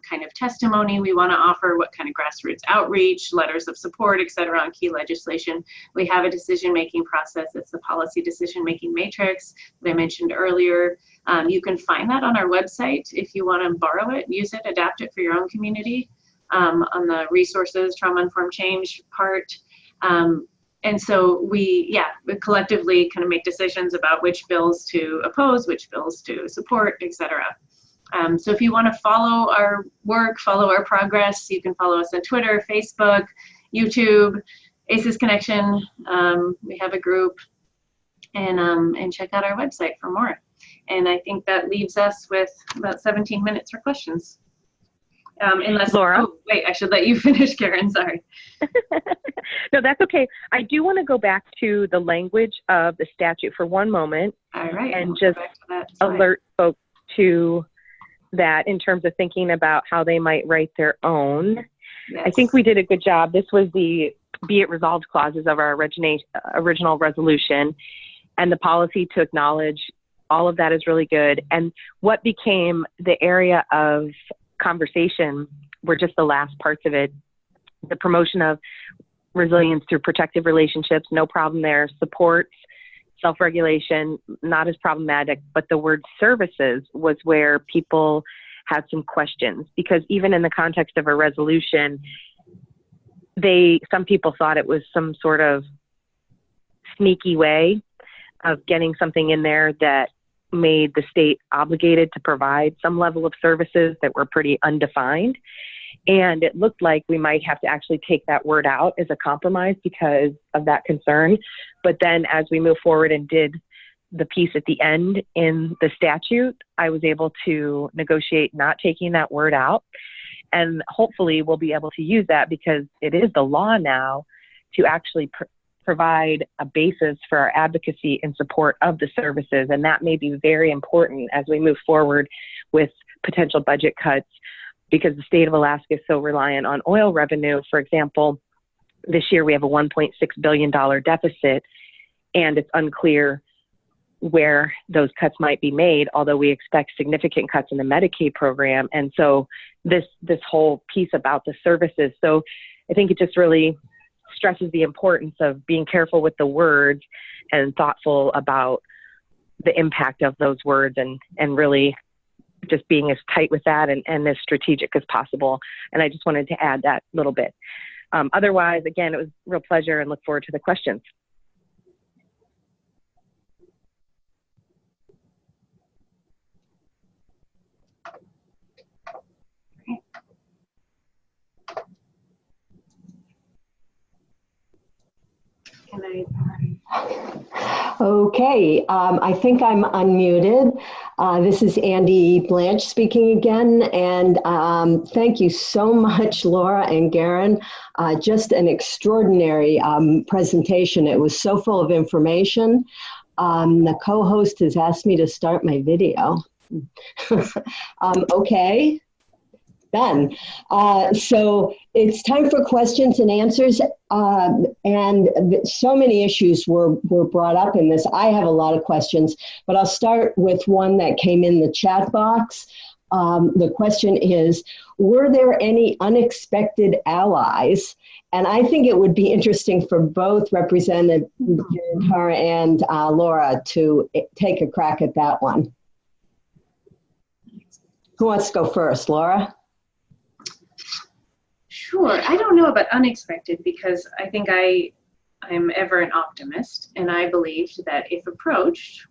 kind of testimony we want to offer, what kind of grassroots outreach, letters of support, et cetera, on key legislation, we have a decision-making process. It's the policy decision-making matrix that I mentioned earlier. You can find that on our website if you want to borrow it, use it, adapt it for your own community, on the resources, trauma-informed change part. And so we collectively kind of make decisions about which bills to oppose, which bills to support, et cetera. So if you want to follow our work, follow our progress, you can follow us on Twitter, Facebook, YouTube, ACEsConnection. We have a group, and check out our website for more. And I think that leaves us with about 17 minutes for questions. Unless, Laura? Oh, wait, I should let you finish, Karen, sorry. No, that's okay. I do want to go back to the language of the statute for one moment. All right. And just alert folks to that in terms of thinking about how they might write their own. Yes. I think we did a good job. This was the be it resolved clauses of our original resolution, and the policy to acknowledge all of that is really good. And what became the area of conversation were just the last parts of it. The promotion of resilience through protective relationships, no problem there. Supports, self-regulation, not as problematic, but the word services was where people had some questions, because even in the context of a resolution, some people thought it was some sort of sneaky way of getting something in there that made the state obligated to provide some level of services that were pretty undefined. And it looked like we might have to actually take that word out as a compromise because of that concern. But then as we move forward and did the piece at the end in the statute, I was able to negotiate not taking that word out. And hopefully we'll be able to use that, because it is the law now to actually provide a basis for our advocacy in support of the services. And that may be very important as we move forward with potential budget cuts because the state of Alaska is so reliant on oil revenue. For example, this year we have a $1.6 billion deficit, and it's unclear where those cuts might be made, although we expect significant cuts in the Medicaid program. And so this whole piece about the services. So I think it just really stresses the importance of being careful with the words and thoughtful about the impact of those words, and really just being as tight with that and as strategic as possible. And I just wanted to add that little bit. Otherwise, again, it was a real pleasure, and look forward to the questions. Okay, I think I'm unmuted. This is Andy Blanche speaking again, and thank you so much, Laura and Garen. Just an extraordinary presentation. It was so full of information. The co-host has asked me to start my video. Okay. Done. So it's time for questions and answers, and so many issues were brought up in this. I have a lot of questions, but I'll start with one that came in the chat box. The question is, were there any unexpected allies? And I think it would be interesting for both Representative Tara and Laura to take a crack at that one. Who wants to go first, Laura? Sure. I don't know about unexpected, because I think I'm ever an optimist, and I believed that if approached,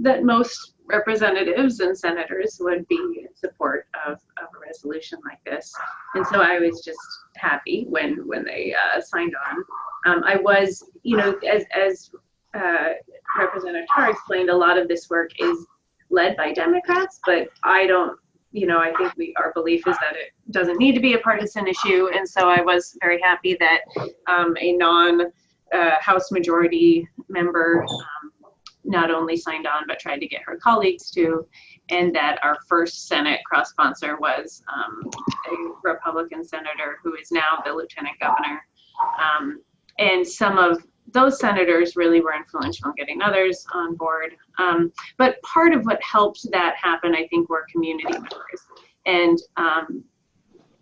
that most representatives and senators would be in support of a resolution like this. And so I was just happy when they signed on. I was, as Representative Tarr explained, a lot of this work is led by Democrats, but I don't, I think our belief is that it doesn't need to be a partisan issue. And so I was very happy that a non-House majority member not only signed on, but tried to get her colleagues to, and that our first Senate cross-sponsor was a Republican senator who is now the lieutenant governor. And some of those senators really were influential in getting others on board. But part of what helped that happen, I think, were community members. And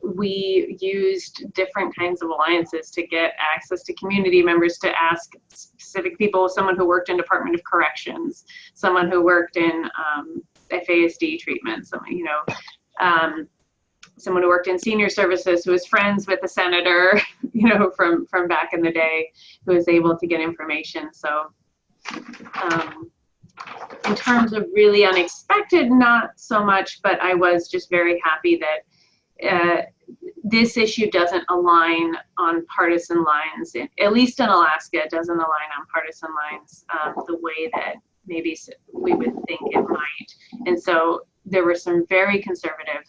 we used different kinds of alliances to get access to community members, to ask specific people, someone who worked in Department of Corrections, someone who worked in FASD treatment, someone who worked in senior services, who was friends with the senator, from back in the day, who was able to get information. So in terms of really unexpected, not so much, but I was just very happy that this issue doesn't align on partisan lines. At least in Alaska, it doesn't align on partisan lines the way that maybe we would think it might. And so there were some very conservative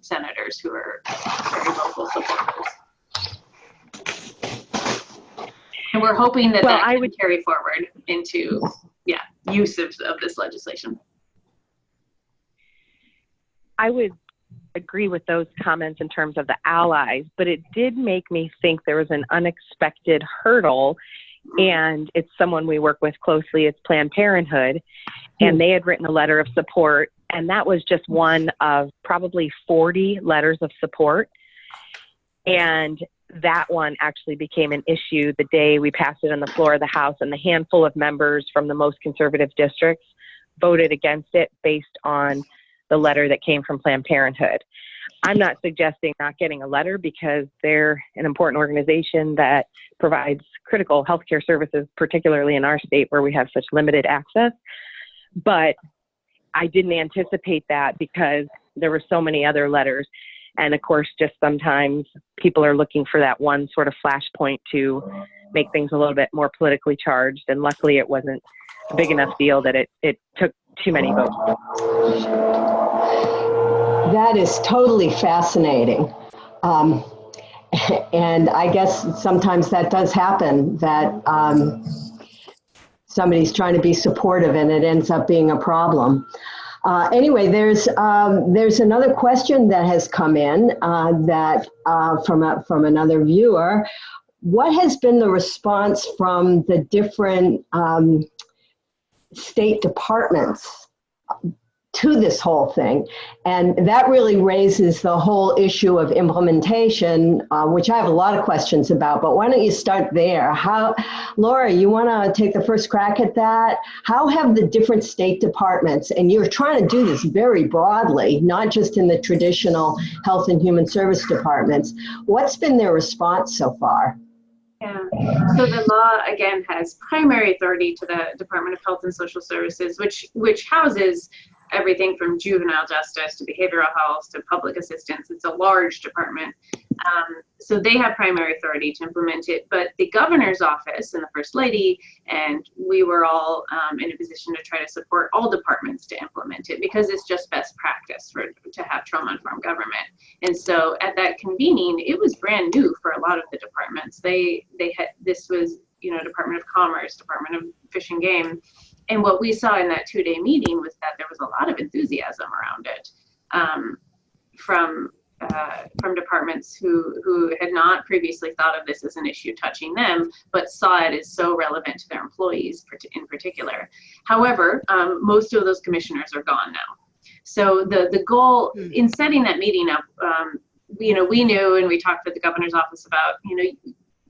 senators who are very vocal supporters. And we're hoping that that can carry forward into use of this legislation. I would agree with those comments in terms of the allies, but it did make me think there was an unexpected hurdle, and it's someone we work with closely. It's Planned Parenthood, and they had written a letter of support, and that was just one of probably 40 letters of support. And that one actually became an issue the day we passed it on the floor of the House, and the handful of members from the most conservative districts voted against it based on the letter that came from Planned Parenthood. I'm not suggesting not getting a letter, because they're an important organization that provides critical healthcare services, particularly in our state where we have such limited access. But I didn't anticipate that, because there were so many other letters. And of course, just sometimes people are looking for that one sort of flashpoint to make things a little bit more politically charged. And luckily it wasn't a big enough deal that it took too many votes. That is totally fascinating. And I guess sometimes that does happen, that somebody's trying to be supportive and it ends up being a problem. Anyway, there's another question that has come in from another viewer. What has been the response from the different state departments to this whole thing? And that really raises the whole issue of implementation, which I have a lot of questions about, but why don't you start there? Laura, you want to take the first crack at that? How have the different state departments, and you're trying to do this very broadly, not just in the traditional health and human service departments, what's been their response so far? Yeah, so the law, again, has primary authority to the Department of Health and Social Services, which houses everything from juvenile justice to behavioral health to public assistance. It's a large department. So they have primary authority to implement it, but the governor's office and the First Lady and we were all in a position to try to support all departments to implement it because it's just best practice to have trauma-informed government. And so at that convening, it was brand new for a lot of the departments. This was, Department of Commerce, Department of Fish and Game. And what we saw in that 2-day meeting was that there was a lot of enthusiasm around it from departments who had not previously thought of this as an issue touching them, but saw it as so relevant to their employees in particular. However, most of those commissioners are gone now. So the goal in setting that meeting up, we knew, and we talked with the governor's office about,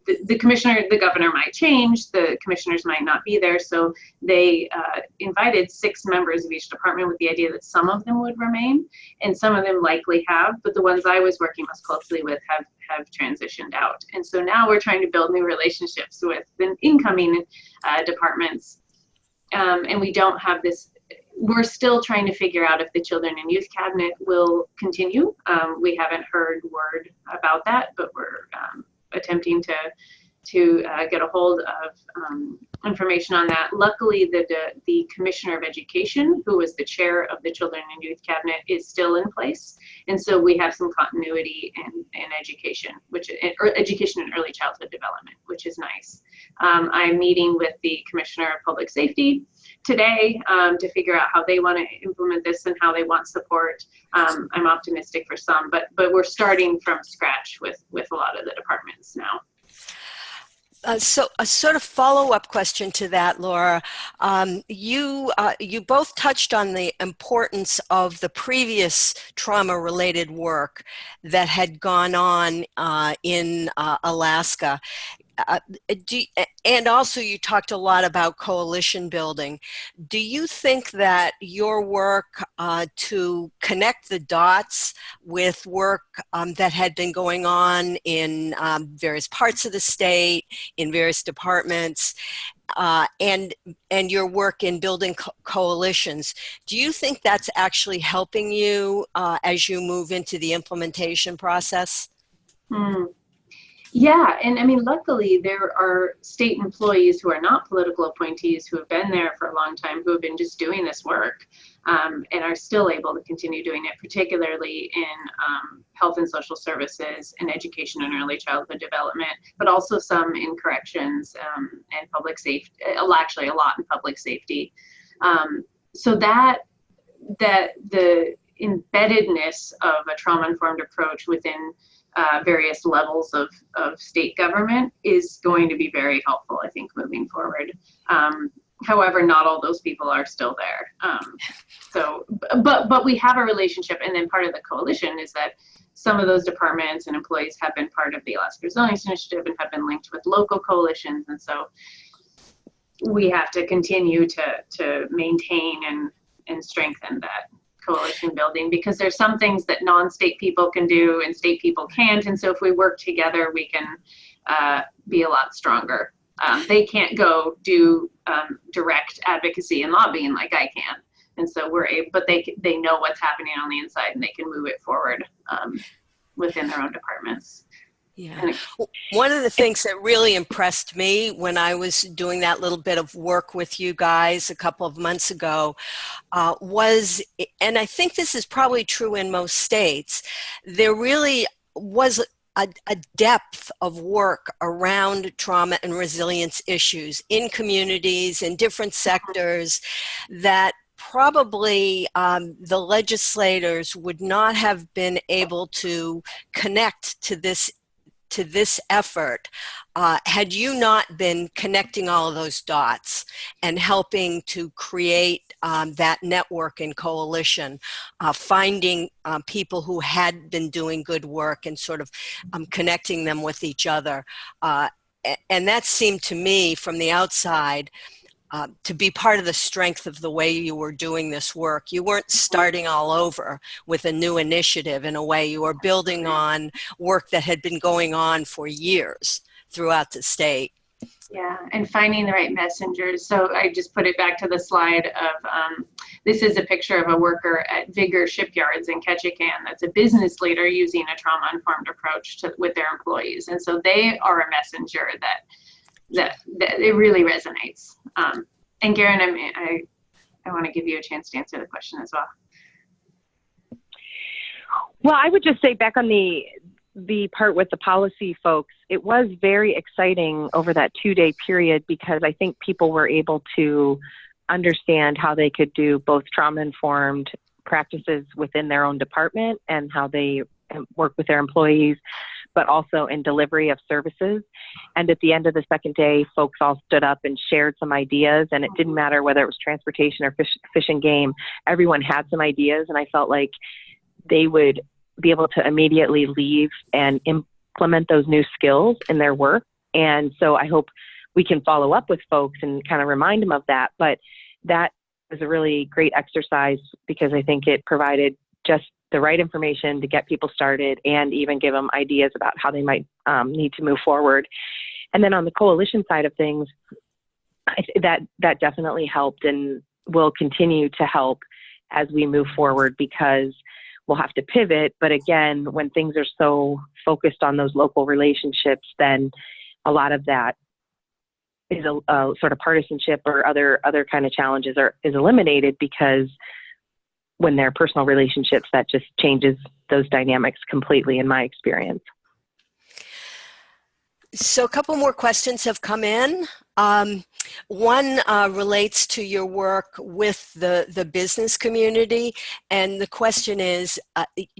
the governor might change, the commissioners might not be there. So they invited 6 members of each department with the idea that some of them would remain and some of them likely have, but the ones I was working most closely with have transitioned out. And so now we're trying to build new relationships with the incoming departments. And we don't have this, we're still trying to figure out if the Children and Youth Cabinet will continue. We haven't heard word about that, but we're attempting to get a hold of information on that. Luckily, the Commissioner of Education, who was the chair of the Children and Youth Cabinet, is still in place, and so we have some continuity in education, education and early childhood development, which is nice. I'm meeting with the Commissioner of Public Safety today to figure out how they want to implement this and how they want support. I'm optimistic for some, but we're starting from scratch with a lot of the departments now. So a sort of follow-up question to that, Laura. You both touched on the importance of the previous trauma-related work that had gone on in Alaska. And also you talked a lot about coalition building. Do you think that your work to connect the dots with work that had been going on in various parts of the state, in various departments, and your work in building coalitions, do you think that's actually helping you as you move into the implementation process? Yeah, and I mean, luckily there are state employees who are not political appointees who have been there for a long time, who have been just doing this work and are still able to continue doing it, particularly in health and social services and education and early childhood development, but also some in corrections and public safety, actually a lot in public safety. So that the embeddedness of a trauma-informed approach within various levels of state government is going to be very helpful, I think, moving forward. However, not all those people are still there. But we have a relationship, and then part of the coalition is that some of those departments and employees have been part of the Alaska Resilience Initiative and have been linked with local coalitions, and so we have to continue to maintain and strengthen that coalition building, because there's some things that non-state people can do and state people can't, and so if we work together we can be a lot stronger. They can't go do direct advocacy and lobbying like I can, and so we're able, but they know what's happening on the inside and they can move it forward within their own departments. Yeah. One of the things that really impressed me when I was doing that little bit of work with you guys a couple of months ago was, and I think this is probably true in most states, there really was a depth of work around trauma and resilience issues in communities, in different sectors, that probably the legislators would not have been able to connect to this effort had you not been connecting all of those dots and helping to create that network and coalition, finding people who had been doing good work and sort of connecting them with each other. And that seemed to me from the outside to be part of the strength of the way you were doing this work. You weren't starting all over with a new initiative in a way. You were building on work that had been going on for years throughout the state. Yeah, and finding the right messengers. So I just put it back to the slide of, this is a picture of a worker at Vigor Shipyards in Ketchikan that's a business leader using a trauma-informed approach with their employees. And so they are a messenger that it really resonates. And Garen, I want to give you a chance to answer the question as well. Well, I would just say back on the part with the policy folks, it was very exciting over that 2-day period because I think people were able to understand how they could do both trauma-informed practices within their own department and how they work with their employees, but also in delivery of services. And at the end of the second day, folks all stood up and shared some ideas, and it didn't matter whether it was transportation or fish and game. Everyone had some ideas, and I felt like they would be able to immediately leave and implement those new skills in their work. And so I hope we can follow up with folks and kind of remind them of that. But that was a really great exercise because I think it provided just the right information to get people started and even give them ideas about how they might need to move forward. And then on the coalition side of things, that definitely helped and will continue to help as we move forward because we'll have to pivot. But again, when things are so focused on those local relationships, then a lot of that is a sort of partisanship or other kind of challenges is eliminated because when they're personal relationships, that just changes those dynamics completely in my experience. So a couple more questions have come in. One relates to your work with the business community. And the question is,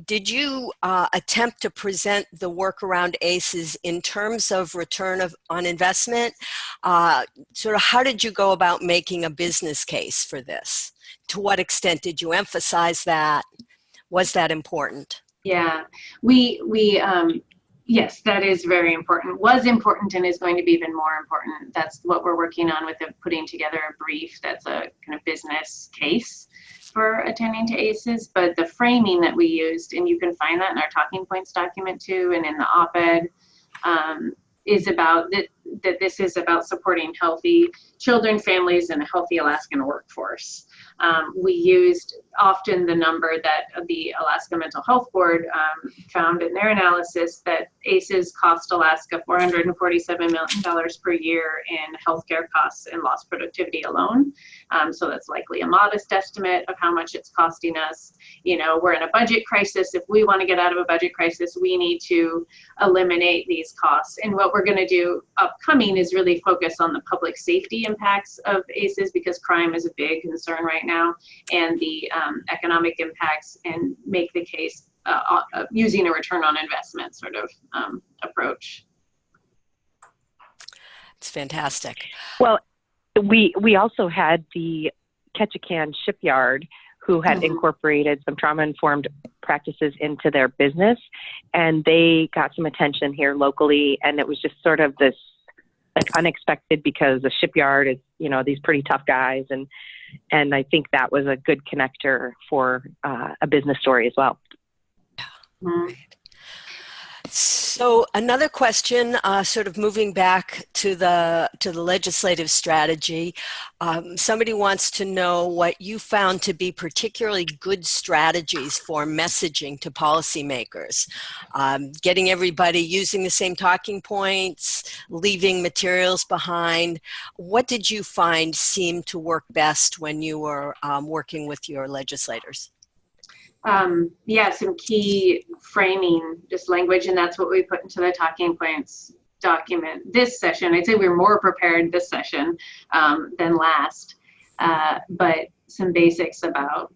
did you attempt to present the work around ACEs in terms of return on investment? Sort of how did you go about making a business case for this? To what extent did you emphasize that? Was that important? Yeah, yes, that is very important. Was important and is going to be even more important. That's what we're working on with putting together a brief that's a kind of business case for attending to ACEs. But the framing that we used, and you can find that in our talking points document too, and in the op-ed, is about that this is about supporting healthy children, families, and a healthy Alaskan workforce. We used often the number that the Alaska Mental Health Board found in their analysis that ACEs cost Alaska $447 million per year in healthcare costs and lost productivity alone. So that's likely a modest estimate of how much it's costing us. You know, we're in a budget crisis. If we want to get out of a budget crisis, we need to eliminate these costs. And what we're going to do upcoming is really focus on the public safety impacts of ACEs because crime is a big concern right now, and the economic impacts, and make the case using a return on investment sort of approach. It's fantastic. Well, we also had the Ketchikan shipyard who had incorporated some trauma-informed practices into their business, and they got some attention here locally, and it was just sort of this like unexpected because the shipyard is, you know, these pretty tough guys, and I think that was a good connector for a business story as well. Mm-hmm. So another question, sort of moving back to the legislative strategy, somebody wants to know what you found to be particularly good strategies for messaging to policymakers, getting everybody using the same talking points, leaving materials behind. What did you find seemed to work best when you were working with your legislators? Yeah, some key framing, just language, and that's what we put into the talking points document this session. I'd say we were more prepared this session than last, but some basics about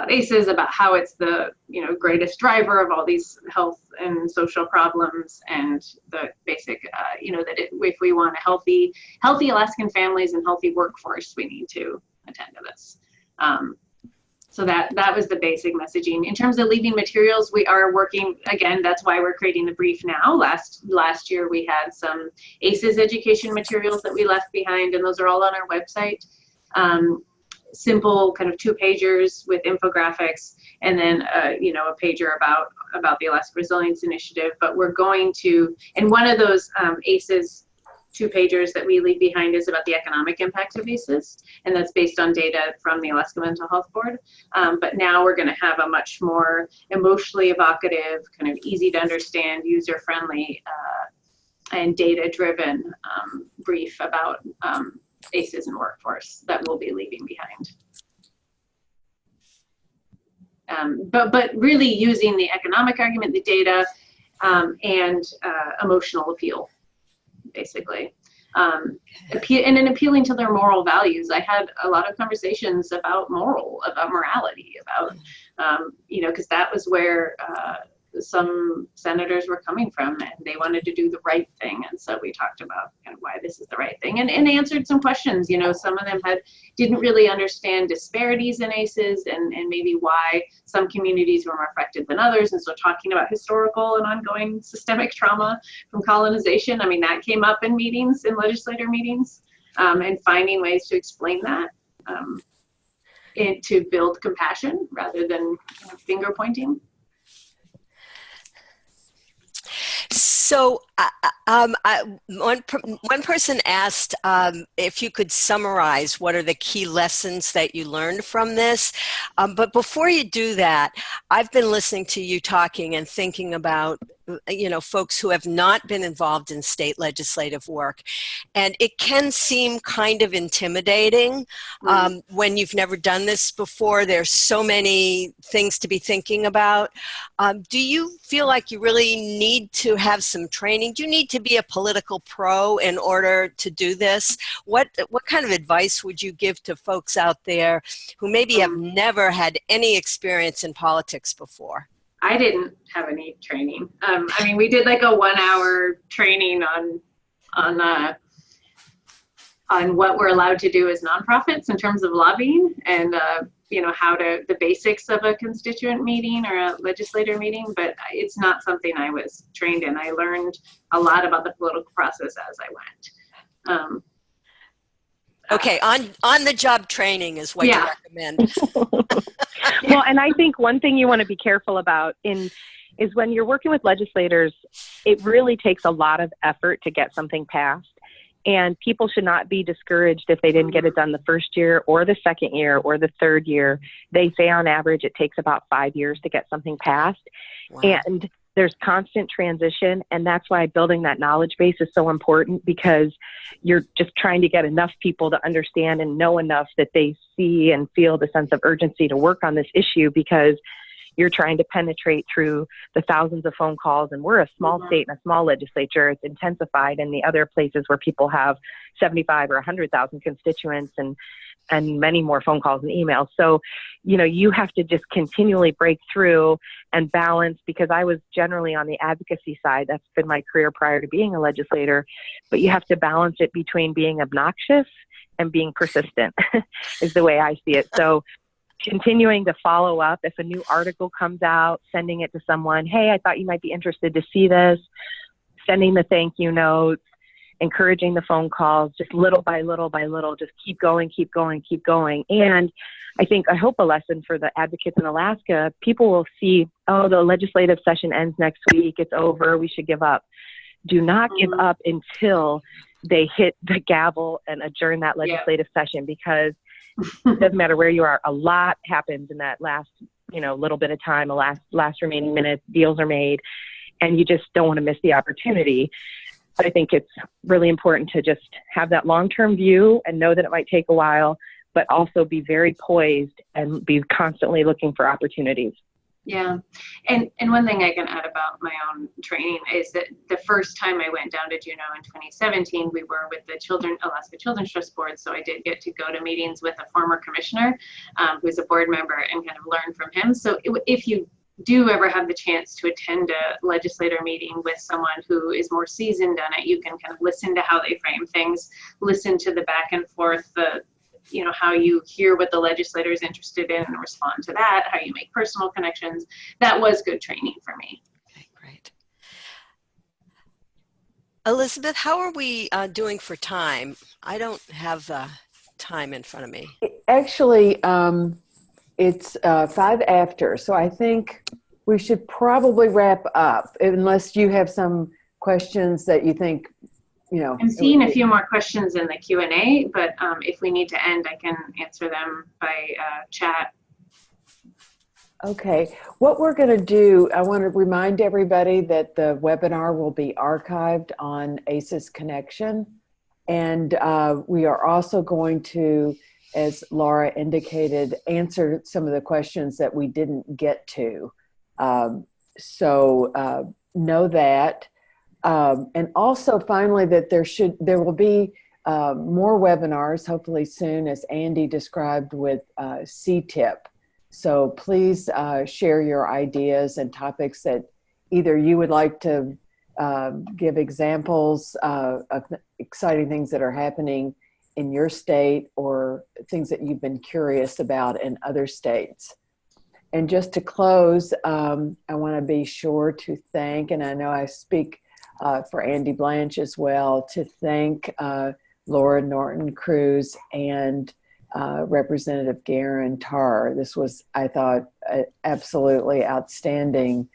ACEs, about how it's the greatest driver of all these health and social problems, and the basic that if we want a healthy Alaskan families and healthy workforce, we need to attend to this. So that was the basic messaging. In terms of leaving materials, we are working, again, that's why we're creating the brief now. Last year we had some ACEs education materials that we left behind, and those are all on our website. Simple kind of 2-pagers with infographics, and then a pager about the Alaska Resilience Initiative. But we're going to, and one of those ACEs 2-pagers that we leave behind is about the economic impact of ACEs, and that's based on data from the Alaska Mental Health Board. But now we're going to have a much more emotionally evocative, kind of easy to understand, user-friendly, and data-driven brief about ACEs and workforce that we'll be leaving behind. But really using the economic argument, the data, and emotional appeal, basically. And then appealing to their moral values. I had a lot of conversations about morality, about, because that was where some senators were coming from, and they wanted to do the right thing. And so we talked about kind of why this is the right thing, and answered some questions. Some of them didn't really understand disparities in ACEs, and maybe why some communities were more affected than others. And so talking about historical and ongoing systemic trauma from colonization, I mean, that came up in meetings, in legislator meetings, and finding ways to explain that, and to build compassion rather than finger pointing. So one person asked if you could summarize what are the key lessons that you learned from this. But before you do that, I've been listening to you talking and thinking about folks who have not been involved in state legislative work. And it can seem kind of intimidating when you've never done this before. There's so many things to be thinking about. Do you feel like you really need to have some training? Do you need to be a political pro in order to do this? What kind of advice would you give to folks out there who maybe have never had any experience in politics before? I didn't have any training. I mean, we did like a 1-hour training on what we're allowed to do as nonprofits in terms of lobbying, and the basics of a constituent meeting or a legislator meeting. But it's not something I was trained in. I learned a lot about the political process as I went. Okay, on the job training is what you recommend. Well, and I think one thing you want to be careful about is when you're working with legislators, it really takes a lot of effort to get something passed. And people should not be discouraged if they didn't get it done the first year or the second year or the third year. They say on average it takes about 5 years to get something passed. Wow. And there's constant transition, and that's why building that knowledge base is so important, because you're just trying to get enough people to understand and know enough that they see and feel the sense of urgency to work on this issue, because you're trying to penetrate through the thousands of phone calls. And we're a small state and a small legislature. It's intensified in the other places where people have 75 or 100,000 constituents and many more phone calls and emails. So, you have to just continually break through and balance, because I was generally on the advocacy side. That's been my career prior to being a legislator. But you have to balance it between being obnoxious and being persistent is the way I see it. So continuing to follow up. If a new article comes out, sending it to someone, hey, I thought you might be interested to see this, sending the thank you notes, encouraging the phone calls, just little by little by little, just keep going, keep going, keep going. And I hope a lesson for the advocates in Alaska, people will see, oh, the legislative session ends next week, it's over, we should give up. Do not give up until they hit the gavel and adjourn that legislative session, because it doesn't matter where you are, a lot happens in that last, little bit of time, the last remaining minutes, deals are made, and you just don't want to miss the opportunity. But I think it's really important to just have that long-term view and know that it might take a while, but also be very poised and be constantly looking for opportunities. Yeah, and one thing I can add about my own training is that the first time I went down to Juneau in 2017, we were with the Alaska Children's Trust Board, so I did get to go to meetings with a former commissioner who's a board member and kind of learn from him. So if you do ever have the chance to attend a legislator meeting with someone who is more seasoned on it, you can kind of listen to how they frame things, listen to the back and forth, how you hear what the legislator is interested in and respond to that, how you make personal connections. That was good training for me. Okay, great. Elizabeth, how are we doing for time? I don't have time in front of me. Actually, it's 5 after, so I think we should probably wrap up unless you have some questions that you think, I'm seeing a few more questions in the Q&A, but if we need to end, I can answer them by chat. Okay, what we're going to do, I want to remind everybody that the webinar will be archived on ACEsConnection, and we are also going to, as Laura indicated, answer some of the questions that we didn't get to. So know that. And also finally that there will be more webinars hopefully soon, as Andy described, with CTip. So please share your ideas and topics that either you would like to give examples of exciting things that are happening in your state or things that you've been curious about in other states. And just to close, I want to be sure to thank, and I know I speak for Andy Blanche as well, to thank Laura Norton Cruz and Representative Garen Tarr. This was, I thought, an absolutely outstanding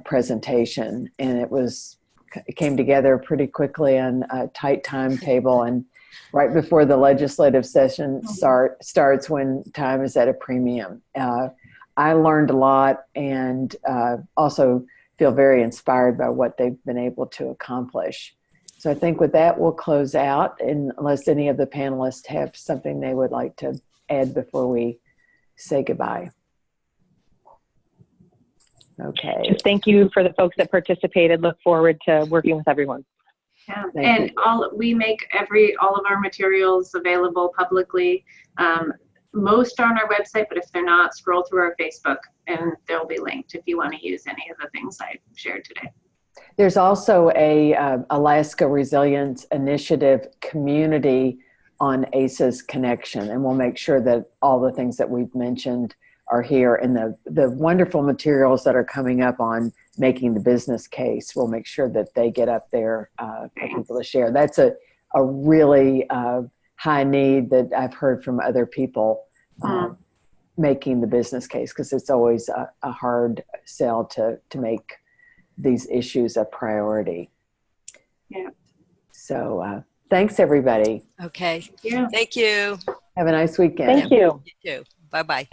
presentation, and it came together pretty quickly on a tight timetable and right before the legislative session starts, when time is at a premium. I learned a lot, and also feel very inspired by what they've been able to accomplish. So I think with that, we'll close out, unless any of the panelists have something they would like to add before we say goodbye. Okay. Just thank you for the folks that participated. Look forward to working with everyone. Yeah, and we make all of our materials available publicly. Most are on our website, but if they're not, scroll through our Facebook and they'll be linked if you want to use any of the things I shared today. There's also a Alaska Resilience Initiative community on ACEsConnection, and we'll make sure that all the things that we've mentioned are here, and the wonderful materials that are coming up on making the business case. We'll make sure that they get up there for people to share. That's a really high need that I've heard from other people making the business case, because it's always a hard sell to make these issues a priority. Yeah. So thanks, everybody. Okay. Yeah. Thank you. Have a nice weekend. Thank you. You too. Bye-bye.